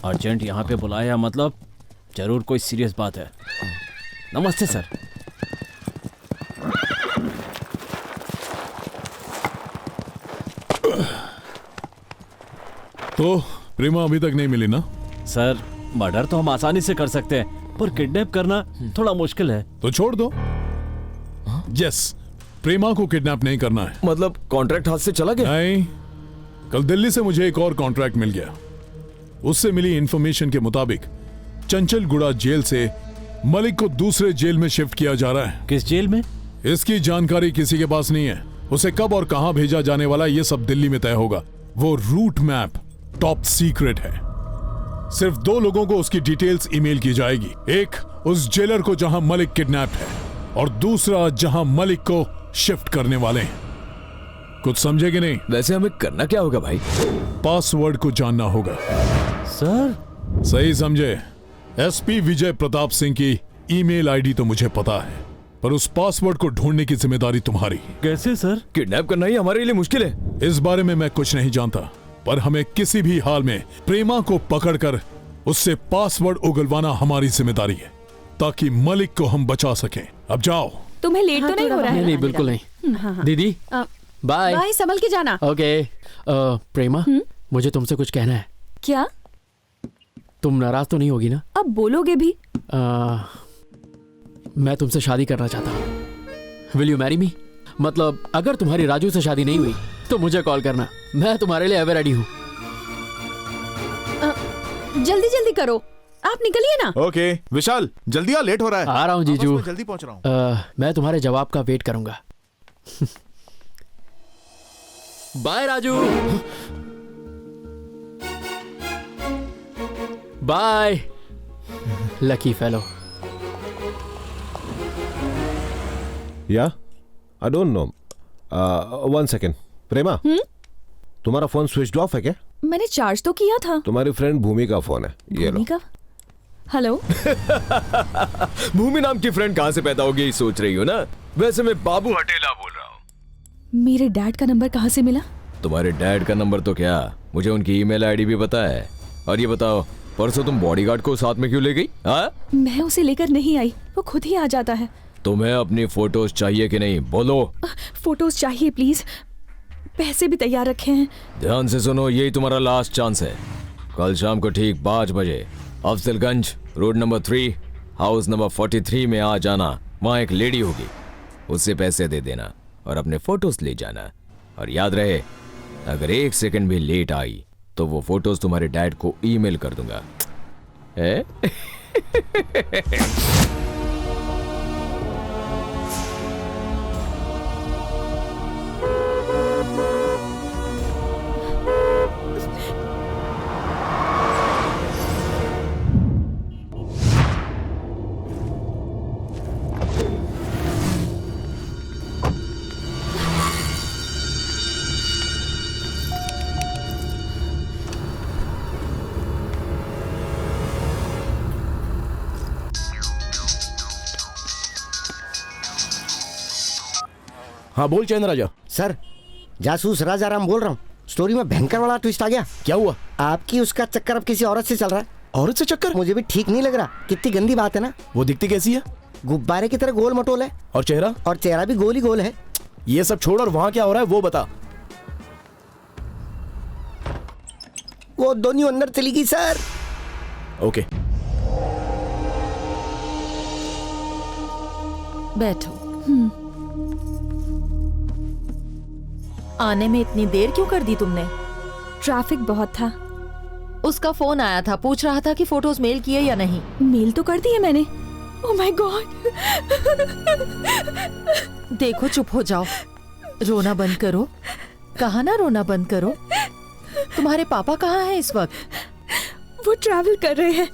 अर्जेंट यहाँ पे बुलाया मतलब जरूर कोई सीरियस बात है। नमस्ते सर। तो प्रेमा अभी तक नहीं मिली ना? सर मर्डर तो हम आसानी से कर सकते हैं, पर किडनैप करना थोड़ा मुश्किल है। तो छोड़ दो। यस, प्रेमा को किडनैप नहीं करना है। मतलब कॉन्ट्रैक्ट हाथ से चला गया? नहीं, कल दिल्ली से मुझे एक और कॉन्ट्रैक्ट मिल गया। उससे मिली इंफॉर्मेशन के मुताबिक चंचलगुड़ा जेल से मलिक को दूसरे जेल में शिफ्ट किया जा रहा है। किस जेल में? इसकी जानकारी किसी के पास नहीं है। उसे कब और कहां भेजा जाने वाला ये सब दिल्ली में तय होगा। वो रूट मैप टॉप सीक्रेट है। सिर्फ 2 लोगों को उसकी डिटेल्स ईमेल की जाएगी। एक उस जेलर को जहां मलिक किडनैप है और दूसरा जहां मलिक को शिफ्ट करने वाले हैं। कुछ समझे कि नहीं? वैसे हमें करना क्या होगा भाई? पासवर्ड को जानना होगा। सर सही समझे। एसपी विजय प्रताप सिंह की ईमेल आईडी तो मुझे पता है, पर उस पासवर्ड को ढूंढने की जिम्मेदारी तुम्हारी। कैसे सर? किडनैप करना ही हमारे लिए मुश्किल है। इस बारे में मैं कुछ नहीं जानता, पर हमें किसी भी हाल में प्रेमा को पकड़कर उससे पासवर्ड उगलवाना हमारी जिम्मेदारी है, ताकि मलिक को हम बचा सकें। अब जाओ। तुम्हें लेट तो नहीं हो रहा है? नहीं बिल्कुल नहीं। दीदी बाय। बाय, संभल के जाना। ओके। प्रेमा, मुझे तुमसे कुछ कहना है। क्या? तुम नाराज तो नहीं होगी ना? अब बोलोगे भी। मैं तुमसे शादी करना चाहता हूँ। Will you marry me? मतलब अगर तुम्हारी राजू से शादी नहीं हुई तो मुझे कॉल करना। मैं तुम्हारे लिए एवर रेडी हूँ। जल्दी जल्दी करो, आप निकलिए ना। ओके विशाल, जल्दी आ, लेट हो रहा है। आ रहा हूँ जीजू। मैं जल्दी पहुंच रहा हूँ। मैं तुम्हारे जवाब का वेट करूंगा। Bye Raju. Bye lucky fellow. Yeah I don't know. 1 second. Prema, तुम्हारा फोन स्विच ऑफ है क्या? मैंने चार्ज तो किया था। तुम्हारी फ्रेंड भूमि का फोन है, ये लो। हेलो। भूमि नाम की फ्रेंड कहाँ से पैदा होगी सोच रही हो ना? वैसे मैं बाबू हटेला बोल रहा हूँ। मेरे डैड का नंबर कहाँ से मिला? तुम्हारे डैड का नंबर तो क्या, मुझे उनकी ईमेल आईडी भी पता है। और ये बताओ, परसों तुम बॉडीगार्ड को साथ में क्यों ले गई? मैं उसे लेकर नहीं आई, वो खुद ही आ जाता है। तुम्हें अपनी फोटोज चाहिए कि नहीं? बोलो। फोटोज चाहिए प्लीज, पैसे भी तैयार रखे हैं। ध्यान से सुनो, यही तुम्हारा लास्ट चांस है। कल शाम को ठीक 5 बजे Afzalgunj road number 3 house number 43 में आ जाना। वहाँ एक लेडी होगी, उससे पैसे दे देना और अपने फोटोज ले जाना। और याद रहे, अगर 1 सेकंड भी लेट आई तो वो फोटोज तुम्हारे डैड को ईमेल कर दूंगा। है? हाँ बोल चैन राजा। सर, जासूस राजा राम बोल रहा हूँ। स्टोरी में भयंकर वाला ट्विस्ट आ गया। क्या हुआ? आपकी उसका चक्कर अब किसी औरत से चल रहा है। औरत से चक्कर? मुझे भी ठीक नहीं लग रहा। कितनी गंदी बात है ना। वो दिखती कैसी है? गुब्बारे की तरह गोल मटोल है। और चेहरा? और चेहरा भी गोल ही गोल है। ये सब छोड़ और वहाँ क्या हो रहा है वो बता। वो दोनों अंदर चली गई सर। ओके बैठो। आने में इतनी देर क्यों कर दी तुमने? ट्रैफिक बहुत था। उसका फोन आया था, पूछ रहा था कि फोटोज मेल किए या नहीं। मेल तो कर दिए मैंने। Oh my God. देखो चुप हो जाओ, रोना बंद करो। कहा ना रोना बंद करो। तुम्हारे पापा कहाँ हैं इस वक्त? वो ट्रैवल कर रहे हैं,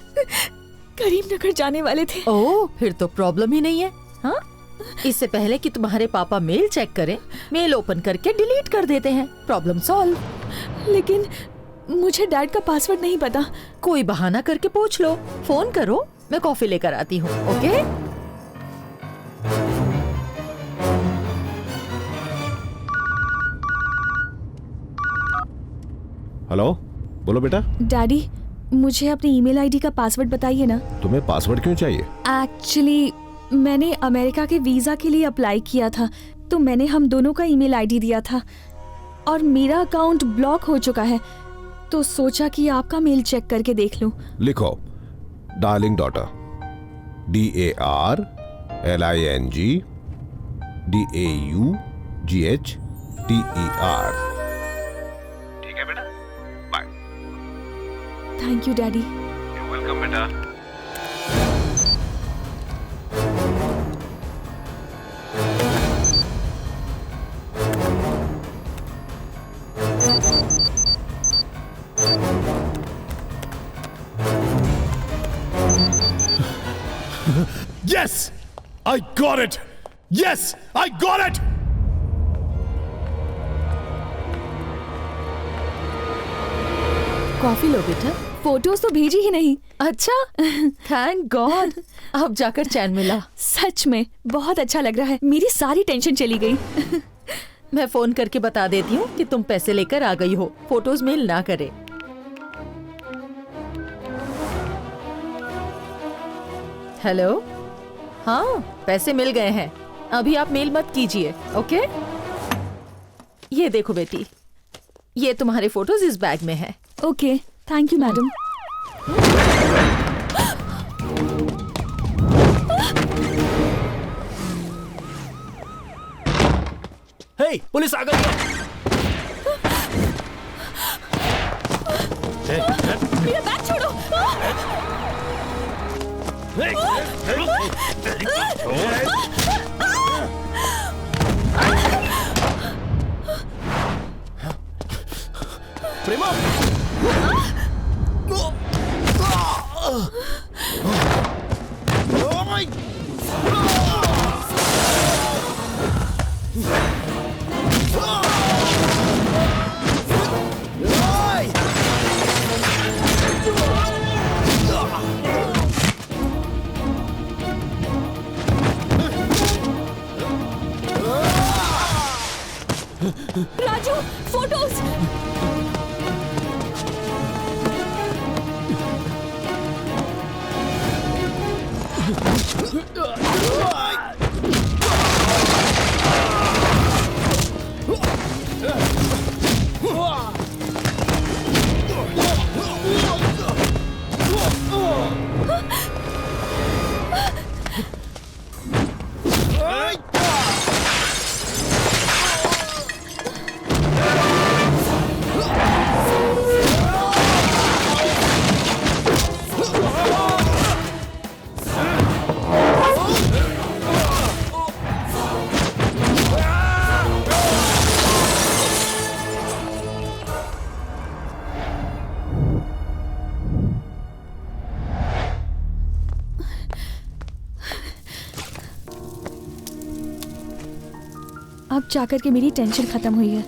करीमनगर जाने वाले थे। ओह, फिर तो प्रॉब्लम ही नहीं है। हाँ, इससे पहले कि तुम्हारे पापा मेल चेक करें, मेल ओपन करके डिलीट कर देते हैं। Problem solve. लेकिन मुझे डैड का पासवर्ड नहीं पता। कोई बहाना करके पूछ लो। फोन करो, मैं कॉफी लेकर आती हूँ। ओके? हेलो, बोलो बेटा। डैडी, मुझे अपनी ईमेल आईडी का पासवर्ड बताइए ना। तुम्हें पासवर्ड क्यों चाहिए? एक्चुअली मैंने अमेरिका के वीजा के लिए अप्लाई किया था, तो मैंने हम दोनों का ईमेल आईडी दिया था और मेरा अकाउंट ब्लॉक हो चुका है, तो सोचा कि आपका मेल चेक करके देख लूं। लिखो डार्लिंग डॉटर, DARLING DAUGHTER। ठीक है बेटा? Thank you daddy. वेलकम बेटा। Yes! I got it! Yes! I got it! Coffee लो बेटा। फोटोज तो भेजी ही नहीं। अच्छा, थैंक गॉड, अब जाकर चैन मिला। सच में बहुत अच्छा लग रहा है, मेरी सारी टेंशन चली गई। मैं फोन करके बता देती हूँ कि तुम पैसे लेकर आ गई हो, फोटोज मेल ना करे। हेलो, हाँ पैसे मिल गए हैं, अभी आप मेल मत कीजिए, ओके? ये देखो बेटी, ये तुम्हारे फोटोज इस बैग में है। Okay, thank you madam. Hey, police आ गई है। मेरा बैग छोड़ो। प्रेमा, राजू, फोटोज। अब जाकर के मेरी टेंशन खत्म हुई है।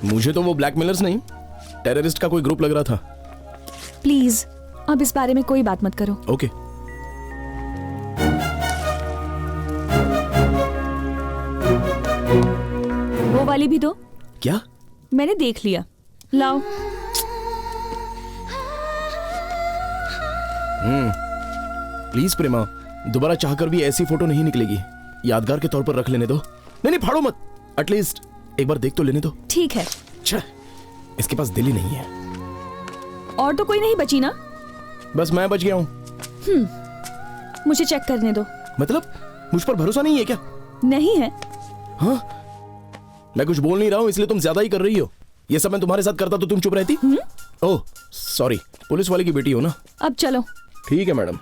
मुझे तो वो ब्लैकमेलर्स नहीं, टेररिस्ट का कोई ग्रुप लग रहा था। प्लीज अब इस बारे में कोई बात मत करो। ओके। वो वाली भी दो। क्या? मैंने देख लिया, लाओ। प्लीज प्रेमा, दोबारा चाहकर भी ऐसी फोटो नहीं निकलेगी, यादगार के तौर पर रख लेने दो। नहीं नहीं, फाड़ो मत, एटलीस्ट एक बार देख तो लेने दो। ठीक है। अच्छा, इसके पास दिल ही नहीं है। और तो कोई नहीं बची ना? बस मैं बच गया हूँ। मुझे चेक करने दो। मतलब मुझ पर भरोसा नहीं है क्या? नहीं है। हाँ, मैं कुछ बोल नहीं रहा हूँ इसलिए तुम ज्यादा ही कर रही हो। ये सब मैं तुम्हारे साथ करता तो तुम चुप रहती? ओह सॉरी, पुलिस वाले की बेटी हो ना। अब चलो। ठीक है मैडम,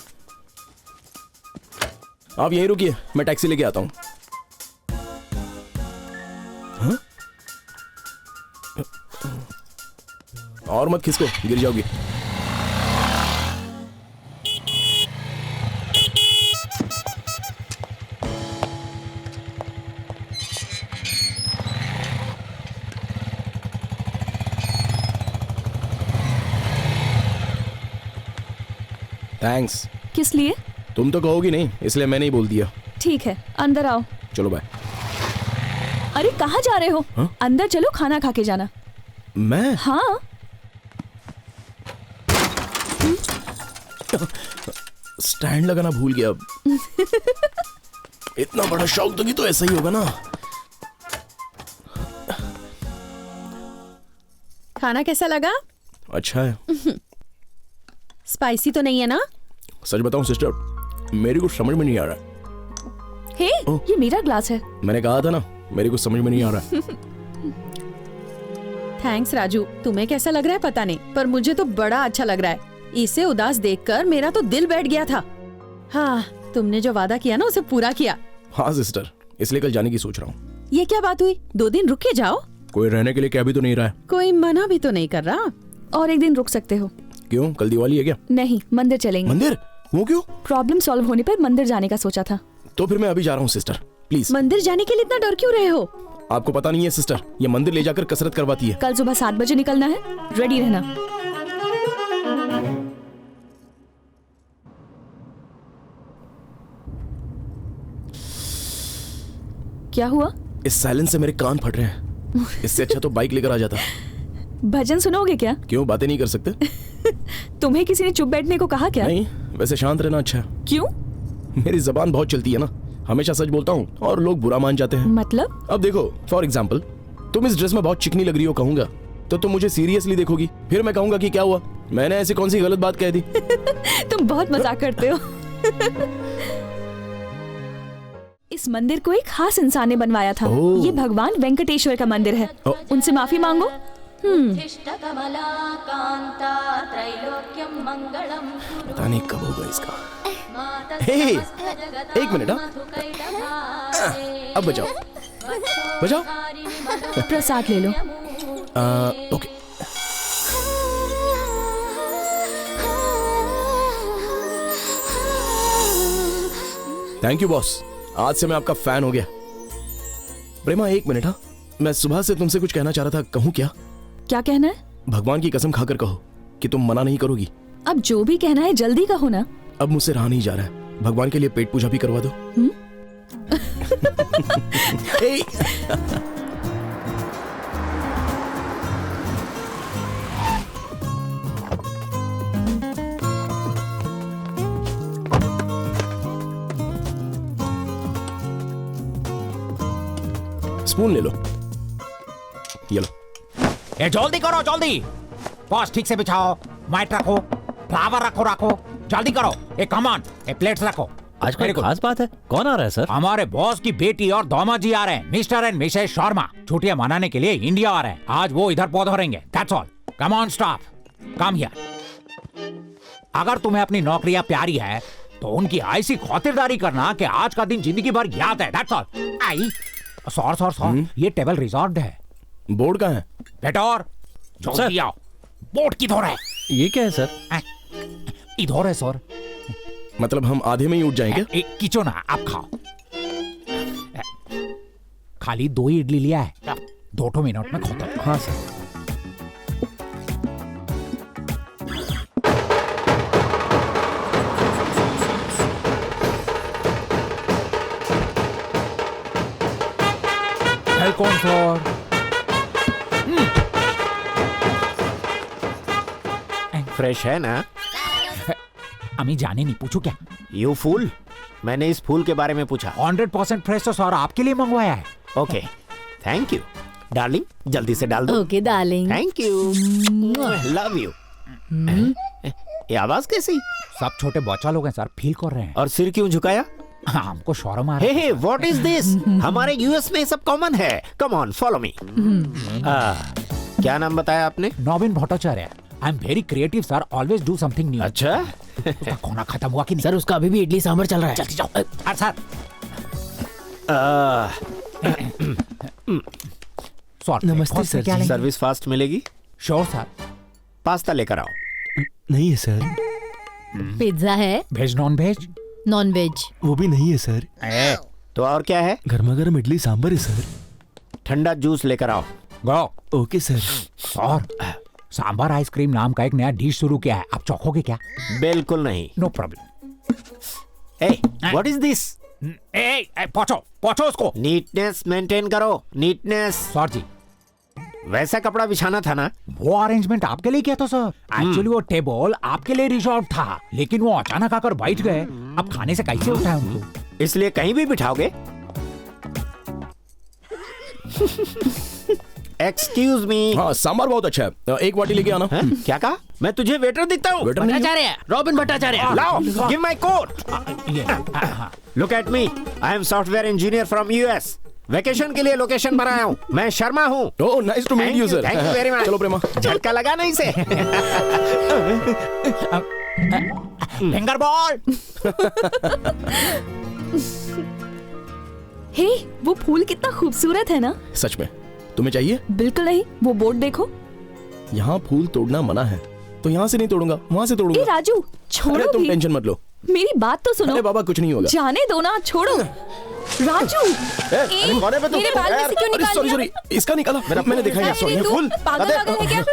आप यहीं रुकिए, मैं टैक्सी लेके आता हूं। हाँ? और मत खिसको, गिर जाओगी। थैंक्स। किस लिए? तुम तो कहोगी नहीं, इसलिए मैंने ही बोल दिया। ठीक है, अंदर आओ। चलो बाय। अरे कहाँ जा रहे हो? हा? अंदर चलो, खाना खा के जाना। मैं? हाँ। स्टैंड लगाना भूल गया। इतना बड़ा शौक दोगी तो ऐसा ही होगा ना। खाना कैसा लगा? अच्छा है। स्पाइसी तो नहीं है ना? सच बताऊं सिस्टर, मेरी कुछ समझ में नहीं आ रहा। हे, ये मेरा ग्लास है। मैंने कहा था ना, मेरे को समझ में नहीं आ रहा। थैंक्स राजू। तुम्हें कैसा लग रहा है पता नहीं, पर मुझे तो बड़ा अच्छा लग रहा है। इसे उदास देखकर मेरा तो दिल बैठ गया था। हाँ, तुमने जो वादा किया ना उसे पूरा किया। हाँ सिस्टर, इसलिए कल जाने की सोच रहा हूँ। ये क्या बात हुई? 2 दिन रुक के जाओ। कोई रहने के लिए क्या भी तो नहीं रहा है। कोई मना भी तो नहीं कर रहा। और एक दिन रुक सकते हो। क्यों, कल दिवाली है क्या? नहीं, मंदिर चलेंगे। मंदिर? वो क्यों? प्रॉब्लम सॉल्व होने पर मंदिर जाने का सोचा था। तो फिर मैं अभी जा रहा हूँ सिस्टर, प्लीज। मंदिर जाने के लिए इतना डर क्यों रहे हो? आपको पता नहीं है सिस्टर, ये मंदिर ले जाकर कसरत करवाती है। कल सुबह 7 बजे निकलना है, रेडी रहना। क्या हुआ? इस साइलेंस से मेरे कान फट रहे हैं। इससे अच्छा तो बाइक लेकर आ जाता। भजन सुनोगे क्या? क्यों, बातें नहीं कर सकते? तुम्हें किसी ने चुप बैठने को कहा क्या? नहीं, वैसे शांत रहना अच्छा है। क्यों? मेरी जबान बहुत चलती है ना, हमेशा सच बोलता हूँ और लोग बुरा मान जाते हैं। मतलब? अब देखो, फॉर एग्जाम्पल, तुम इस ड्रेस में बहुत चिकनी लग रही हो कहूंगा तो तुम मुझे सीरियसली देखोगी, फिर मैं कहूंगा कि क्या हुआ, मैंने ऐसी कौन सी गलत बात कह दी। तुम बहुत मजाक करते हो। इस मंदिर को एक खास इंसान ने बनवाया था। ये भगवान वेंकटेश्वर का मंदिर है। उनसे माफी मांगो। पता नहीं कब होगा इसका। हे, एक मिनट। अब बजाओ बजाओ। प्रसाद ले लो। ओके। थैंक यू बॉस, आज से मैं आपका फैन हो गया। प्रेमा एक मिनट। हाँ, मैं सुबह से तुमसे कुछ कहना चाह रहा था, कहूँ क्या? क्या कहना है? भगवान की कसम खाकर कहो कि तुम मना नहीं करोगी। अब जो भी कहना है जल्दी कहो ना। अब मुझसे रहा नहीं जा रहा है, भगवान के लिए पेट पूजा भी करवा दो। स्पून ले लो, ये लो। ए जल्दी करो, जल्दी। बॉस ठीक से बिछाओ, मैट रखो, फ्लावर रखो, जल्दी करो। ए कमान, ए प्लेट्स रखो। आज कोई खास बात है? कौन आ रहा है सर? हमारे बॉस की बेटी और दामाद जी आ रहे हैं, मिस्टर एंड मिसेस शर्मा। छुट्टियां मनाने के लिए इंडिया आ रहे हैं। आज वो इधर पौधरेंगे। That's all. Come on staff, come here. अगर तुम्हें अपनी नौकरियां प्यारी है तो उनकी ऐसी खातिरदारी करना कि आज का दिन जिंदगी भर याद है। That's all. आई सॉर, ये टेबल रिजर्व्ड है। बोर्ड कहाँ है? बेटा और जल्दी आओ। बोर्ड किधर है? ये क्या है सर? इधर है सर। मतलब हम आधे में ही उठ जाएंगे? किचो ना, आप खाओ। खाली 2 इडली लिया है, 2 मिनट में खत्म। हाँ सर। Welcome sir. फ्रेश है ना? अमी जाने नहीं, पूछू क्या? यू फूल, मैंने इस फूल के बारे में पूछा। 100% फ्रेश तो सर आपके लिए मंगवाया है। ओके, थैंक यू डार्लिंग, जल्दी से डाल दो। Okay darling. Thank you, love you. ये आवाज कैसी? सब छोटे बच्चा लोग हैं सर, फील कर रहे हैं। और सिर क्यों झुकाया? हमको शौरम आ रहा है। Hey, what is this? हमारे यूएस में सब कॉमन है। Come on, follow me. क्या नाम बताया आपने? Naveen Bhattacharya. I am very creative sir, always do something new. अच्छा। उसका खाना खत्म हुआ कि नहीं? सर उसका अभी भी इडली सांभर चल रहा है। जल्दी जाओ। सर नमस्ते सर। सर्विस फास्ट मिलेगी? Sure sir. पास्ता लेकर आओ। नहीं है सर। पिज्जा है? Veg non veg? Non veg. वो भी नहीं है सर। तो और क्या है? गर्मा गर्म इडली सांभर है सर। ठंडा जूस लेकर आओ। गो। Okay sir. और सांभर आइसक्रीम नाम का एक नया डिश शुरू किया है, आप चौंकोगे क्या? बिल्कुल नहीं। No problem. ए, व्हाट इज दिस? पहुंचो उसको। नीटनेस मेंटेन करो, नीटनेस। सर जी, वैसा कपड़ा बिछाना था ना? वो अरेंजमेंट आपके लिए किया था सर। एक्चुअली वो टेबल आपके लिए रिजर्व था, लेकिन वो अचानक आकर बैठ गए। अब खाने से कैसे उठाए उनको? इसलिए कहीं भी बिठाओगे? Excuse me. हाँ सांबर बहुत अच्छा है, एक वाटी लेके आना। क्या कहा? मैं तुझे वेटर दिखता हूँ? वेटर नहीं हूँ। भट्टाचार्य, रॉबिन भट्टाचार्य। लाओ, give my coat. Look at me, I am software engineer from US. Vacation के लिए लोकेशन बनाया हूँ। मैं शर्मा हूँ। Oh nice to meet you sir. Thank you very much. चलो प्रेमा, झटका लगा ना इसे। Finger ball. हे, वो फूल कितना खूबसूरत है ना? सच में? तुम्हें चाहिए? बिल्कुल नहीं, वो बोर्ड देखो। यहाँ फूल तोड़ना मना है, तो यहाँ से नहीं तोड़ूंगा, वहाँ से तोड़ूंगा। ए राजू, छोड़ो अरे तुम भी। टेंशन मत लो, मेरी बात तो सुनो। अरे बाबा कुछ नहीं होगा। जाने दो ना, छोड़ो। राजू, मेरे बाल में से क्यों निकाल सॉरी सॉरी, इसका निकाला मैंने देखा है। सॉरी फूल, पागल है क्या?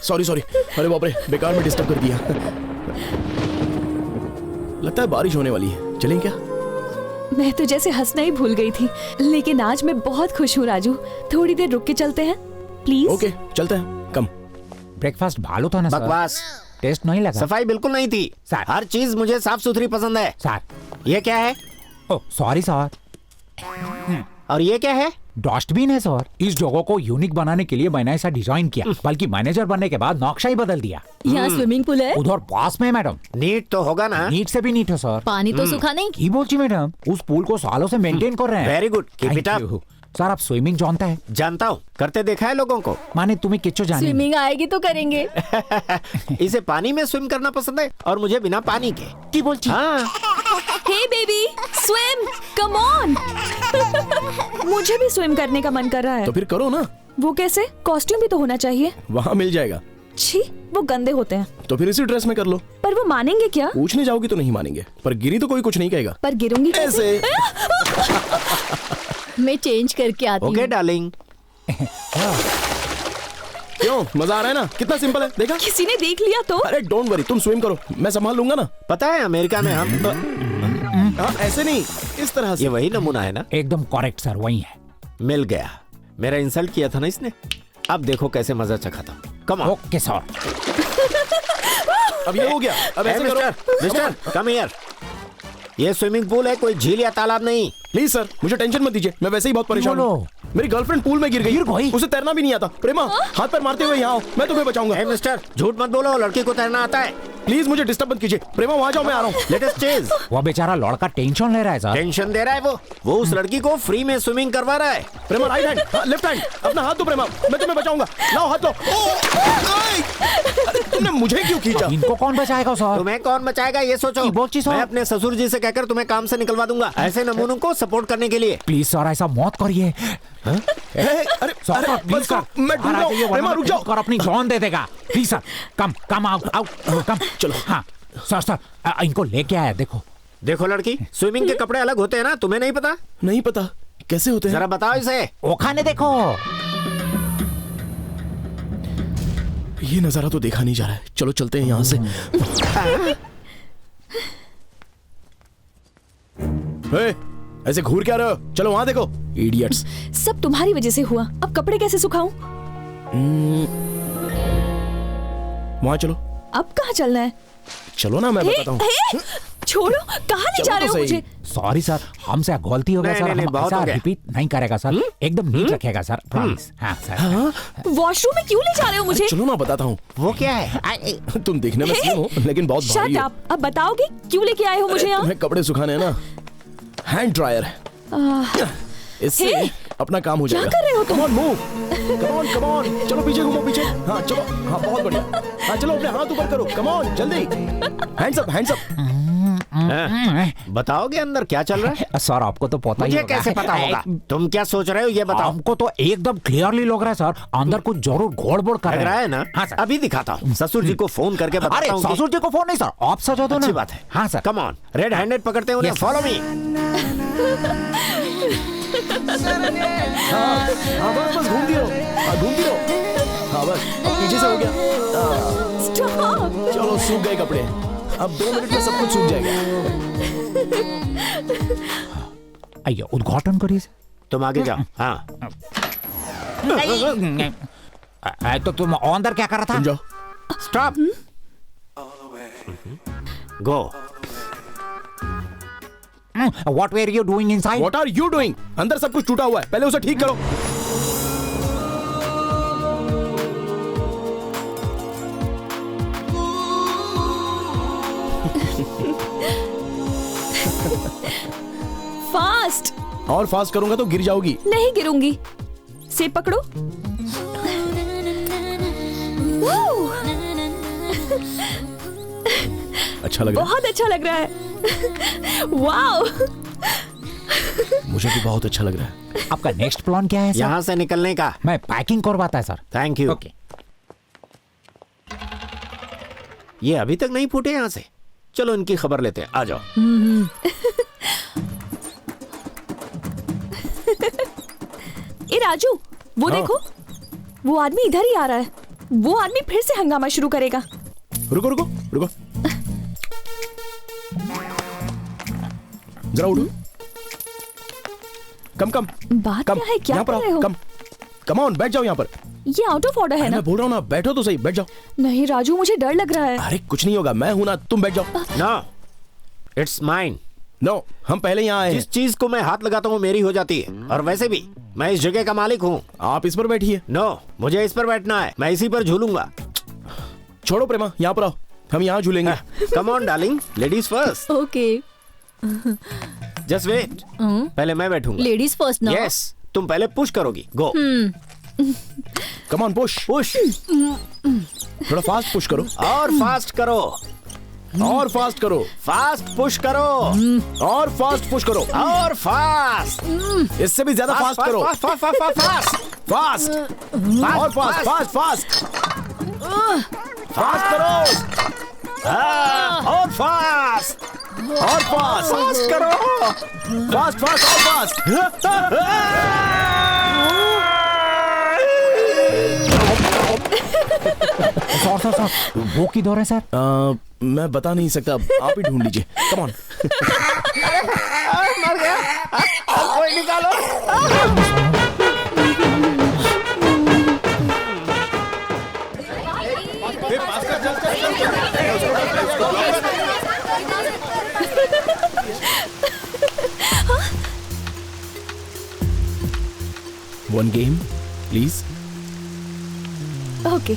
सॉरी सॉरी, अरे बाप रे, बेकार में डिस्टर्ब कर दिया। लगता है बारिश होने वाली है, चलें क्या? मैं तो जैसे हंसना ही भूल गई थी, लेकिन आज मैं बहुत खुश हूँ राजू। थोड़ी देर रुक के चलते हैं प्लीज। ओके चलते हैं, कम। ब्रेकफास्ट भालो था ना सर? बकवास, टेस्ट नहीं लगा। सफाई बिल्कुल नहीं थी सर। हर चीज मुझे साफ सुथरी पसंद है सर। ये क्या है? Oh sorry sir. और ये क्या है? डस्टबिन है सर। इस जगह को यूनिक बनाने के लिए मैंने ऐसा डिजाइन किया, बल्कि मैनेजर बनने के बाद नक्शा ही बदल दिया। यहाँ स्विमिंग पूल है? उधर पास में मैडम। नीट तो होगा ना? नीट से भी नीट है सर। पानी तो सूखा नहीं? की बोलची मैडम, उस पूल को सालों से मेंटेन कर रहे हैं। Very good, keep it up. Sir आप स्विमिंग जानता है? जानता हूँ, करते देखा है लोगों को। माने तुम्हें किच्चो जाने। स्विमिंग आएगी तो करेंगे। इसे पानी में स्विम करना पसंद है और मुझे बिना पानी के। की बोलची? हाँ। हे बेबी, स्विम, कम ऑन। मुझे भी स्विम करने का मन कर रहा है। तो फिर करो ना। वो कैसे? कॉस्ट्यूम भी तो होना चाहिए। वहाँ मिल जाएगा। छी, वो गंदे होते हैं। तो फिर इसी ड्रेस में कर लो। पर वो मानेंगे क्या? पूछने जाओगी तो नहीं मानेंगे, पर गिरी तो कोई कुछ नहीं कहेगा। पर गिरूंगी कैसे? मैं चेंज करके आती हूँ। Okay darling. क्यों, मजा आ रहा है ना? कितना सिंपल है, देखा? किसी ने देख लिया तो? अरे डोंट वरी, तुम स्विम करो, मैं संभाल लूंगा ना। पता है अमेरिका में हम तो ऐसे नहीं, इस तरह से। ये वही नमूना है ना? एकदम करेक्ट सर, वही है। मिल गया। मेरा इंसल्ट किया था ना इसने, अब देखो कैसे मजा चखाता। Come on. Okay sir. अब ये हो गया, अब ऐसे करो। Mister come here. ये स्विमिंग पूल है, कोई झील या तालाब नहीं। प्लीज सर, मुझे टेंशन मत दीजिए, मैं वैसे ही बहुत परेशान हूँ। मेरी गर्लफ्रेंड पूल में गिर गई, उसे तैरना भी नहीं आता। प्रेमा, हाथ पैर मारते हुए यहाँ आओ, मैं तुम्हें बचाऊंगा। हे मिस्टर, झूठ मत बोलो, लड़की को तैरना आता है। प्लीज मुझे डिस्टर्ब मत कीजिए। प्रेमा वहाँ जाओ, मैं आ रहा हूँ। Let us chase. वो बेचारा लड़का टेंशन ले रहा है सर। टेंशन दे रहा है वो उस लड़की को फ्री में स्विमिंग करवा रहा है। प्रेमा राइट हैंड, लेफ्ट हैंड, अपना हाथ दो प्रेमा, मैं तुम्हें बचाऊंगा। लाओ हाथ लो। अरे तुमने मुझे क्यों खींचा? इनको कौन बचाएगा सर? तुम्हें कौन बचाएगा ये सोचो। मैं अपने ससुर जी से कहकर तुम्हें काम से निकलवा दूंगा, ऐसे नमूनों को सपोर्ट करने के लिए। प्लीज सर ऐसा मत करिए। अरे सर प्लीज सर, मैं ढूंढ रहा हूँ। प्रेमा रुक जाओ। और अपनी जान दे देगा। Please sir, come come out out come. चलो। हाँ सर सर, इनको लेके आया। देखो देखो लड़की, स्विमिंग के कपड़े अलग होते हैं ना, तुम्हें नहीं पता? नहीं पता, कैसे होते हैं? जरा बताओ इसे। वो खाने देखो। ये नजारा तो देखा नहीं जा रहा है, चलो चलते हैं यहाँ से। ऐसे घूर क्या रहे हो? चलो वहाँ देखो, इडियट्स। सब तुम्हारी वजह से हुआ, अब कपड़े कैसे सुखाऊं? वहाँ चलो। अब कहाँ चलना है? चलो ना, मैं बताता हूँ। छोड़ो, कहाँ ले जा रहे हो मुझे? सॉरी सर, हमसे गलती हो गया सर। हम ऐसा रिपीट नहीं करेगा सर, एकदम नीट रखेगा सर, प्रॉमिस। हाँ सर। वॉशरूम में क्यों ले जा रहे हो मुझे? चलो ना, बताता हूँ। वो क्या है? तुम देखने में स्लिम हो, लेकिन बहुत भारी हो। अब बताओगे क्यों लेके आए हो मुझे यहाँ? तुम्हें कपड़े सुखाने हैं ना, हैंड ड्रायर है, इससे अपना काम हो जाएगा। क्या कर रहे हो तुम? Come on, move. Come on, come on. चलो पीछे घूमो, पीछे। हाँ चलो, हाँ बहुत बढ़िया। हाँ चलो अपने हाथ ऊपर करो, come on, जल्दी। Hands up, hands up. बताओगे अंदर क्या चल रहा है? सर आपको तो पता ही मुझे होगा। कैसे पता होगा? तुम क्या सोच रहे हो ये बताओ। हमको तो एकदम क्लियरली लग रहा है सर, अंदर कुछ जरूर गड़बड़ कर लग रहा है ना? हाँ सर। अभी दिखाता हूँ, ससुर जी को फोन करके बताता अरे हूँ। ससुर जी को फोन नहीं सर, आप सजा दो ना। अच्छी बात है। हाँ sir. Come on, red handed पकड़ते हैं, फॉलो मी। हाँ बस घूमती रहो, घूमती रहो। हाँ बस, अब पीछे से हो गया। चलो सूख गए कपड़े, अब 2 मिनट में सब कुछ सूख जाएगा। आइए उद्घाटन करिए। तुम आगे जाओ। हाँ तो तुम अंदर क्या कर रहा था? तुम जाओ। Stop. Go. What were you doing inside? What are you doing? अंदर सब कुछ टूटा हुआ है, पहले उसे ठीक करो। फास्ट। और फास्ट करूंगा तो गिर जाओगी। नहीं गिरूंगी। से पकड़ो। अच्छा लग रहा है। बहुत अच्छा लग रहा है। वाओ। मुझे भी बहुत अच्छा लग रहा है। आपका नेक्स्ट प्लान क्या है सर? यहाँ से निकलने का। मैं पैकिंग करवाता है सर। Thank you. ओके। ये अभी तक नहीं फूटे यहाँ से। चलो इनकी खबर लेते हैं, आ जाओ। ए राजू, वो देखो, वो आदमी इधर ही आ रहा है। वो आदमी फिर से हंगामा शुरू करेगा। रुको रुको रुको, जरा उठो। कम कम बात कम, क्या है? क्या यहाँ पर कर रहे आओ, हो? कम ऑन, बैठ जाओ यहाँ पर। ये आउट ऑफ ऑर्डर है ना? मैं बोल रहा हूँ ना, बैठो तो सही, बैठ जाओ। नहीं राजू, मुझे डर लग रहा है। अरे कुछ नहीं होगा, मैं हूं ना, तुम बैठ जाओ। No, it's mine. नो, हम पहले यहाँ आए हैं। जिस चीज को मैं हाथ लगाता हूँ मेरी हो जाती है। और वैसे भी मैं इस जगह का मालिक हूँ। आप इस पर बैठिए। नो, मुझे इस पर बैठना है, मैं इसी पर झूलूंगा। छोड़ो प्रेमा, यहाँ पर आओ, हम यहाँ झूलेंगे। Come on darling, ladies first. Okay. Just wait, पहले मैं बैठूंगा। लेडीज फर्स्ट ना? यस, तुम पहले पुश करोगी। Go. Come on, push push. थोड़ा फास्ट पुश करो। और फास्ट करो। और फास्ट करो। फास्ट पुश करो। और फास्ट पुश करो। और फास्ट। इससे भी ज्यादा फास्ट करो। Fast fast fast fast. और फास्ट फास्ट फास्ट फास्ट करो। और फास्ट। और फास्ट फास्ट करो। फास्ट फास्ट और फास्ट। सर वो किधर है सर? मैं बता नहीं सकता, आप ही ढूंढ लीजिए। Come on. मर गया। कोई निकालो। One game, please. ओके।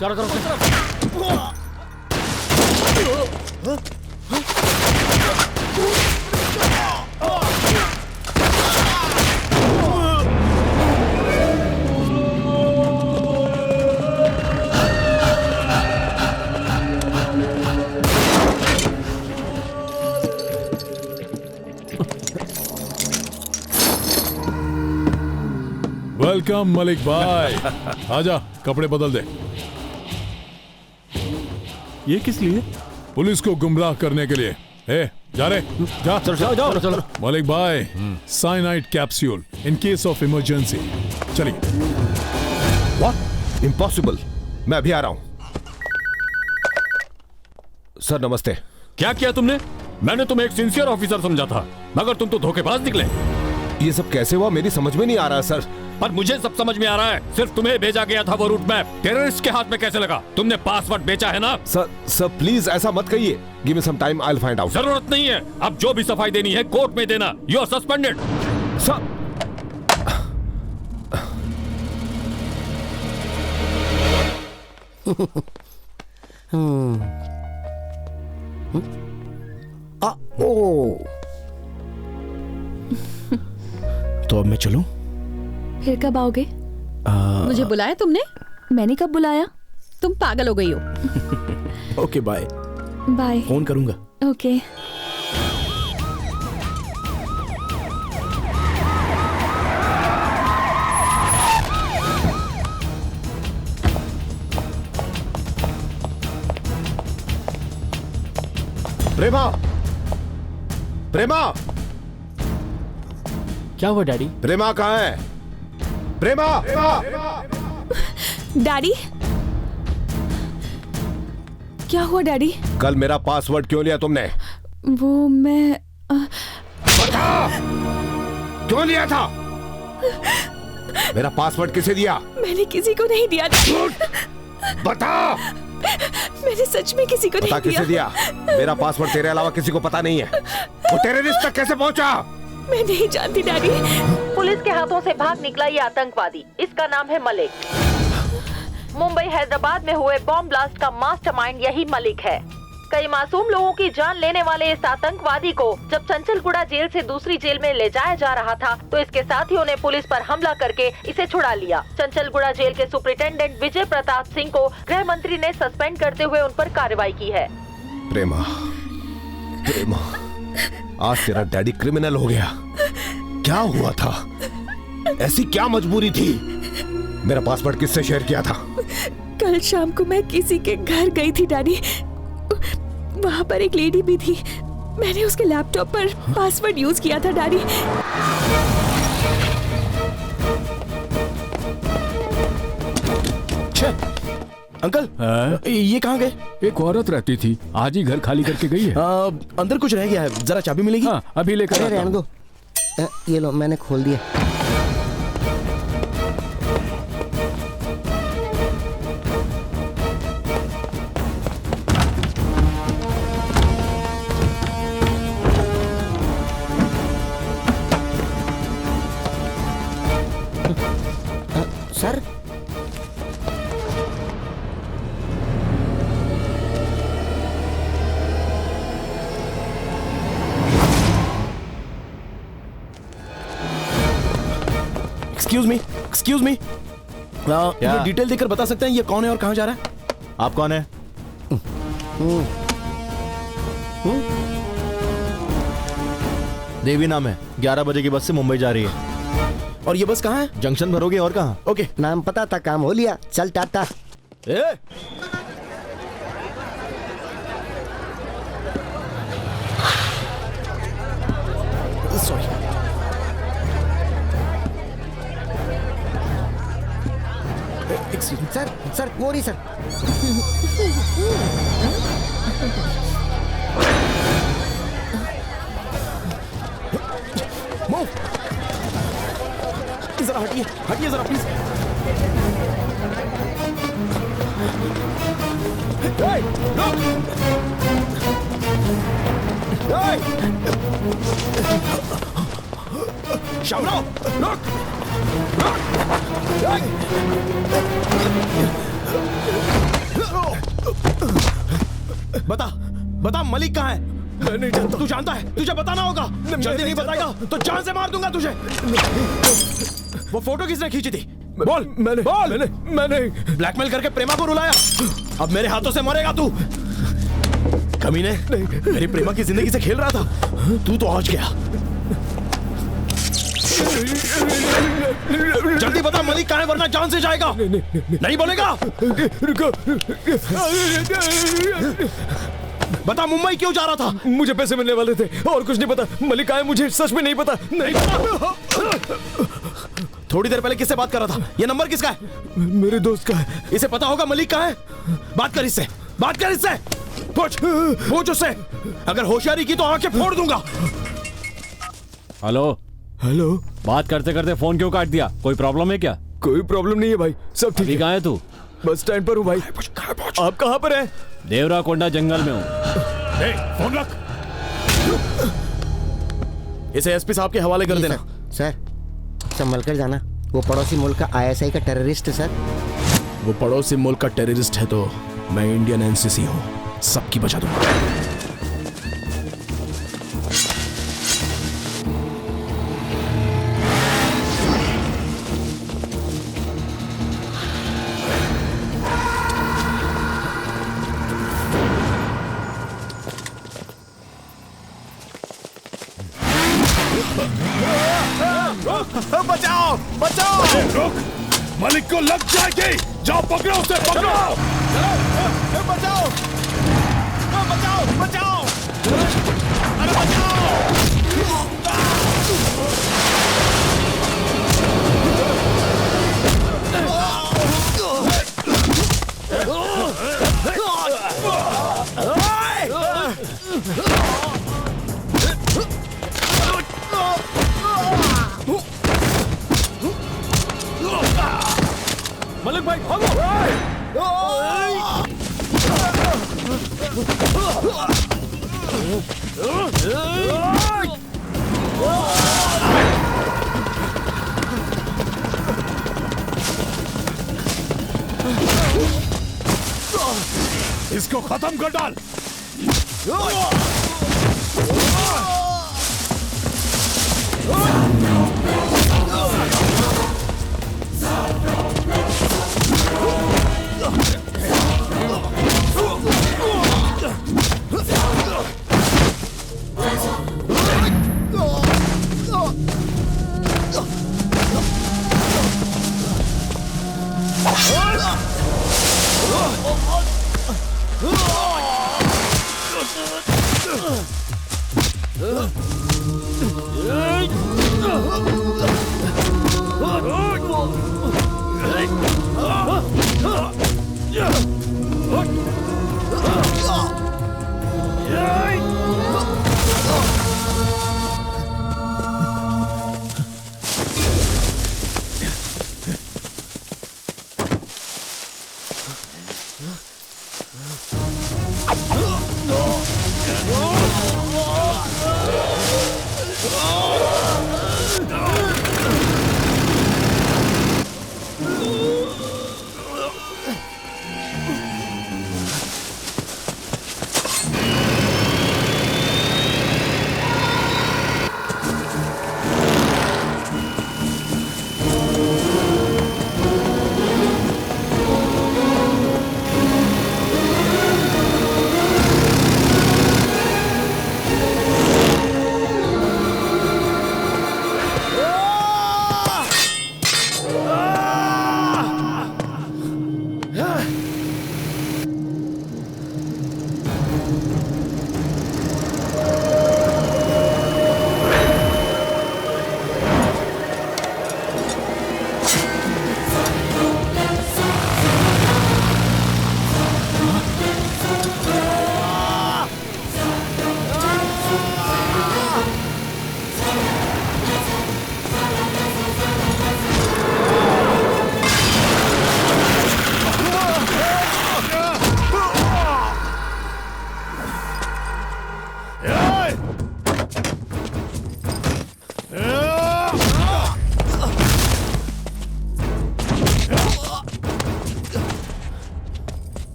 चारों तरफ से। वेलकम मलिक भाई। आजा, कपड़े बदल दे। ये किस लिए? पुलिस को गुमराह करने के लिए। ए, जा रे, जा। चलो चलो। मलिक भाई, cyanide capsule in case of emergency. चलिए। व्हाट? इम्पॉसिबल। मैं अभी आ रहा हूं। सर नमस्ते। क्या किया तुमने? मैंने तुम्हें एक सिंसियर ऑफिसर समझा था, मगर तुम तो धोखेबाज निकले। ये सब कैसे हुआ मेरी समझ में नहीं आ रहा सर। पर मुझे सब समझ में आ रहा है। सिर्फ तुम्हें भेजा गया था वो रूट मैप, टेररिस्ट के हाथ में कैसे लगा? तुमने पासवर्ड बेचा है ना? सर प्लीज ऐसा मत कहिए। Give me some time, I will find out. जरूरत नहीं है। अब जो भी सफाई देनी है कोर्ट में देना। You are suspended. ओ तो अब मैं चलूं? फिर कब आओगे? मुझे बुलाया तुमने? मैंने कब बुलाया? तुम पागल हो गई हो। Okay bye. बाय। फोन करूंगा। ओके। प्रेमा, प्रेमा, क्या हुआ डैडी? प्रेमा कहाँ है? प्रेमा, डैडी, क्या हुआ डैडी? कल मेरा पासवर्ड क्यों लिया तुमने? वो मैं बता, क्यों लिया था? मेरा पासवर्ड किसे दिया? मैंने किसी को नहीं दिया। बता। मैंने सच में किसी को पता नहीं किसे दिया? मेरा पासवर्ड तेरे अलावा किसी को पता नहीं है। वो टेररिस्ट तक कैसे पहुंचा? मैं नहीं जानती डैडी। पुलिस के हाथों से भाग निकला ये आतंकवादी, इसका नाम है मलिक। मुंबई हैदराबाद में हुए बॉम्ब ब्लास्ट का मास्टरमाइंड यही मलिक है। कई मासूम लोगों की जान लेने वाले इस आतंकवादी को जब चंचलगुड़ा जेल से दूसरी जेल में ले जाया जा रहा था तो इसके साथियों ने पुलिस पर हमला करके इसे छुड़ा लिया। चंचलगुड़ा जेल के सुपरिटेंडेंट विजय प्रताप सिंह को गृह मंत्री ने सस्पेंड करते हुए उन पर कार्रवाई की है। प्रेमा, प्रेमा, आज तेरा डैडी क्रिमिनल हो गया। क्या हुआ था? ऐसी क्या मजबूरी थी? मेरा पासवर्ड किससे शेयर किया था? कल शाम को मैं किसी के घर गई थी डैडी। वहाँ पर एक लेडी भी थी। मैंने उसके लैपटॉप पर पासवर्ड यूज किया था डैडी। अंकल, ये कहाँ गए? एक औरत रहती थी, आज ही घर खाली करके गई है। अंदर कुछ रह गया है, जरा चाबी मिलेगी? हाँ, अभी लेकर अरे रहने दो। ये लो, मैंने खोल दिया। सर, एक्सक्यूज मी, ये डिटेल देकर बता सकते हैं ये कौन है और कहाँ जा रहा है? आप कौन है? देवी नाम है, 11 बजे की बस से मुंबई जा रही है। और ये बस कहाँ है? जंक्शन भरोगे और कहाँ? ओके, नाम पता था, काम हो लिया। चल टाटा। सॉरी। सर, सर वो नहीं सर। मूव, जरा हटिए, हटिए जरा प्लीज। शामराव, रुक, बता, बता मलिक कहाँ है? मैं नहीं जानता। तू जानता है? तुझे बताना होगा। जल्दी नहीं बताएगा तो जान से मार दूंगा तुझे। वो फोटो किसने खींची थी? बोल। मैंने ब्लैकमेल करके प्रेमा को रुलाया। अब मेरे हाथों से मरेगा तू। कमीने, मेरी प्रेमा की जिंदगी से खेल रहा था, तू तो आज गया। जल्दी बता मलिक कहाँ है वरना जान से जाएगा। नहीं बोलेगा? बता मुंबई क्यों जा रहा था? मुझे पैसे मिलने वाले थे और कुछ नहीं पता। मलिक आया, मुझे सच में नहीं पता। नहीं पता? थोड़ी देर पहले किससे बात कर रहा था? ये नंबर किसका है? मेरे दोस्त का है। इसे पता होगा मलिक कहाँ है? बात कर इससे, बात कर इससे। पूछ उससे। अगर होशियारी की तो आंखें फोड़ दूंगा। हेलो हेलो, बात करते करते फोन क्यों काट दिया? कोई प्रॉब्लम है क्या? कोई प्रॉब्लम नहीं है भाई, सब ठीक है। कहाँ है तू? बस स्टैंड पर हूँ भाई। आप कहाँ पर हैं? देवरा कोंडा जंगल में हूँ। फोन रख। इसे एसपी साहब के हवाले कर देना। सर, संभल कर जाना। वो पड़ोसी मुल्क का ISI का टेररिस्ट है सर। वो पड़ोसी मुल्क का टेररिस्ट है तो मैं इंडियन एनसीसी हूँ, सबकी बचा दूंगा। बचाओ बचाओ! रुक, मलिक को लग जाएगी। जाओ पकड़ो उसे, पकड़ो। बचाओ बचाओ बचाओ! अरे मलिक भाई भागो! इसको खत्म कर डाल।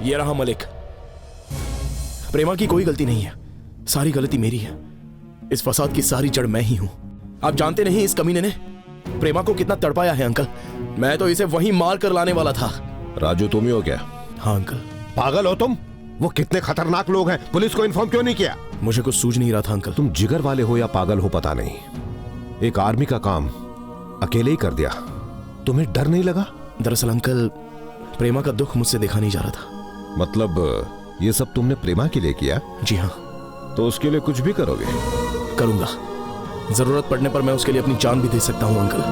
ये रहा मलिक। प्रेमा की कोई गलती नहीं है, सारी गलती मेरी है। इस फसाद की सारी जड़ मैं ही हूं। आप जानते नहीं इस कमीने ने प्रेमा को कितना तड़पाया है अंकल। मैं तो इसे वहीं मार कर लाने वाला था। राजू तुम ही हो क्या? हाँ अंकल। पागल हो तुम? वो कितने खतरनाक लोग हैं, पुलिस को इन्फॉर्म क्यों नहीं किया? मुझे कुछ सूझ नहीं रहा था अंकल। तुम जिगर वाले हो या पागल हो पता नहीं, एक आर्मी का काम अकेले ही कर दिया, तुम्हें डर नहीं लगा? दरअसल अंकल, प्रेमा का दुख मुझसे देखा नहीं जा रहा था। मतलब ये सब तुमने प्रेमा के लिए किया? जी हाँ। तो उसके लिए कुछ भी करोगे? करूंगा, जरूरत पड़ने पर मैं उसके लिए अपनी जान भी दे सकता हूं अंकल।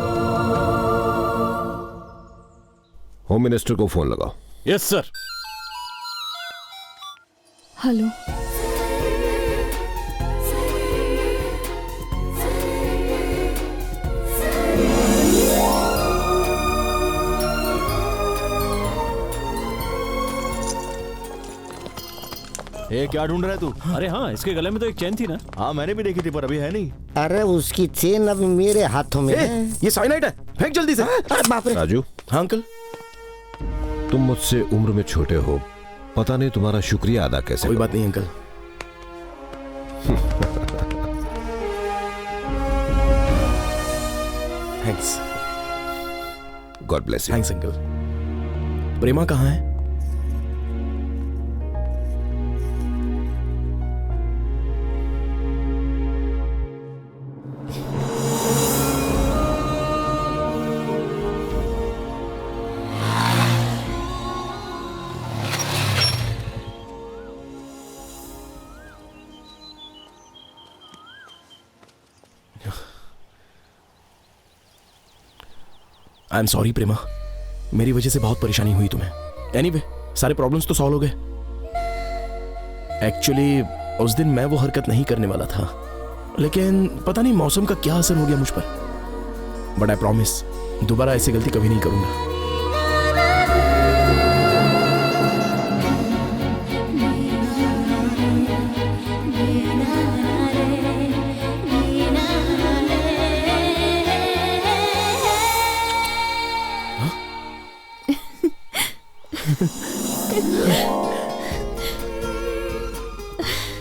होम मिनिस्टर को फोन लगाओ। Yes sir. हेलो। ये क्या ढूंढ रहा है तू? अरे हाँ, इसके गले में तो एक चेन थी ना। हाँ मैंने भी देखी थी पर अभी है नहीं। अरे उसकी चेन अब मेरे हाथों में है। ये साइनाइड है, फेंक जल्दी से। अरे बाप रे। राजू। हाँ अंकल। तुम मुझसे उम्र में छोटे हो, पता नहीं तुम्हारा शुक्रिया अदा कैसे। कोई बात नहीं uncle. Thanks. God bless you. Thanks uncle. Prema कहाँ है? आई एम सॉरी प्रेमा, मेरी वजह से बहुत परेशानी हुई तुम्हें। एनीवे, सारे प्रॉब्लम्स तो सॉल्व हो गए। एक्चुअली उस दिन मैं वो हरकत नहीं करने वाला था, लेकिन पता नहीं मौसम का क्या असर हो गया मुझ पर। बट आई प्रॉमिस दोबारा ऐसी गलती कभी नहीं करूंगा।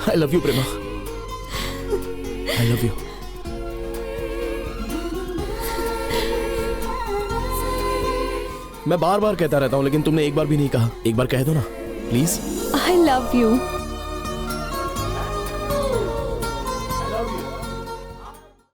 I love you, Prema. I love you। मैं बार बार कहता रहता हूँ, लेकिन तुमने एक बार भी नहीं कहा। एक बार कह दो ना प्लीज। I love you।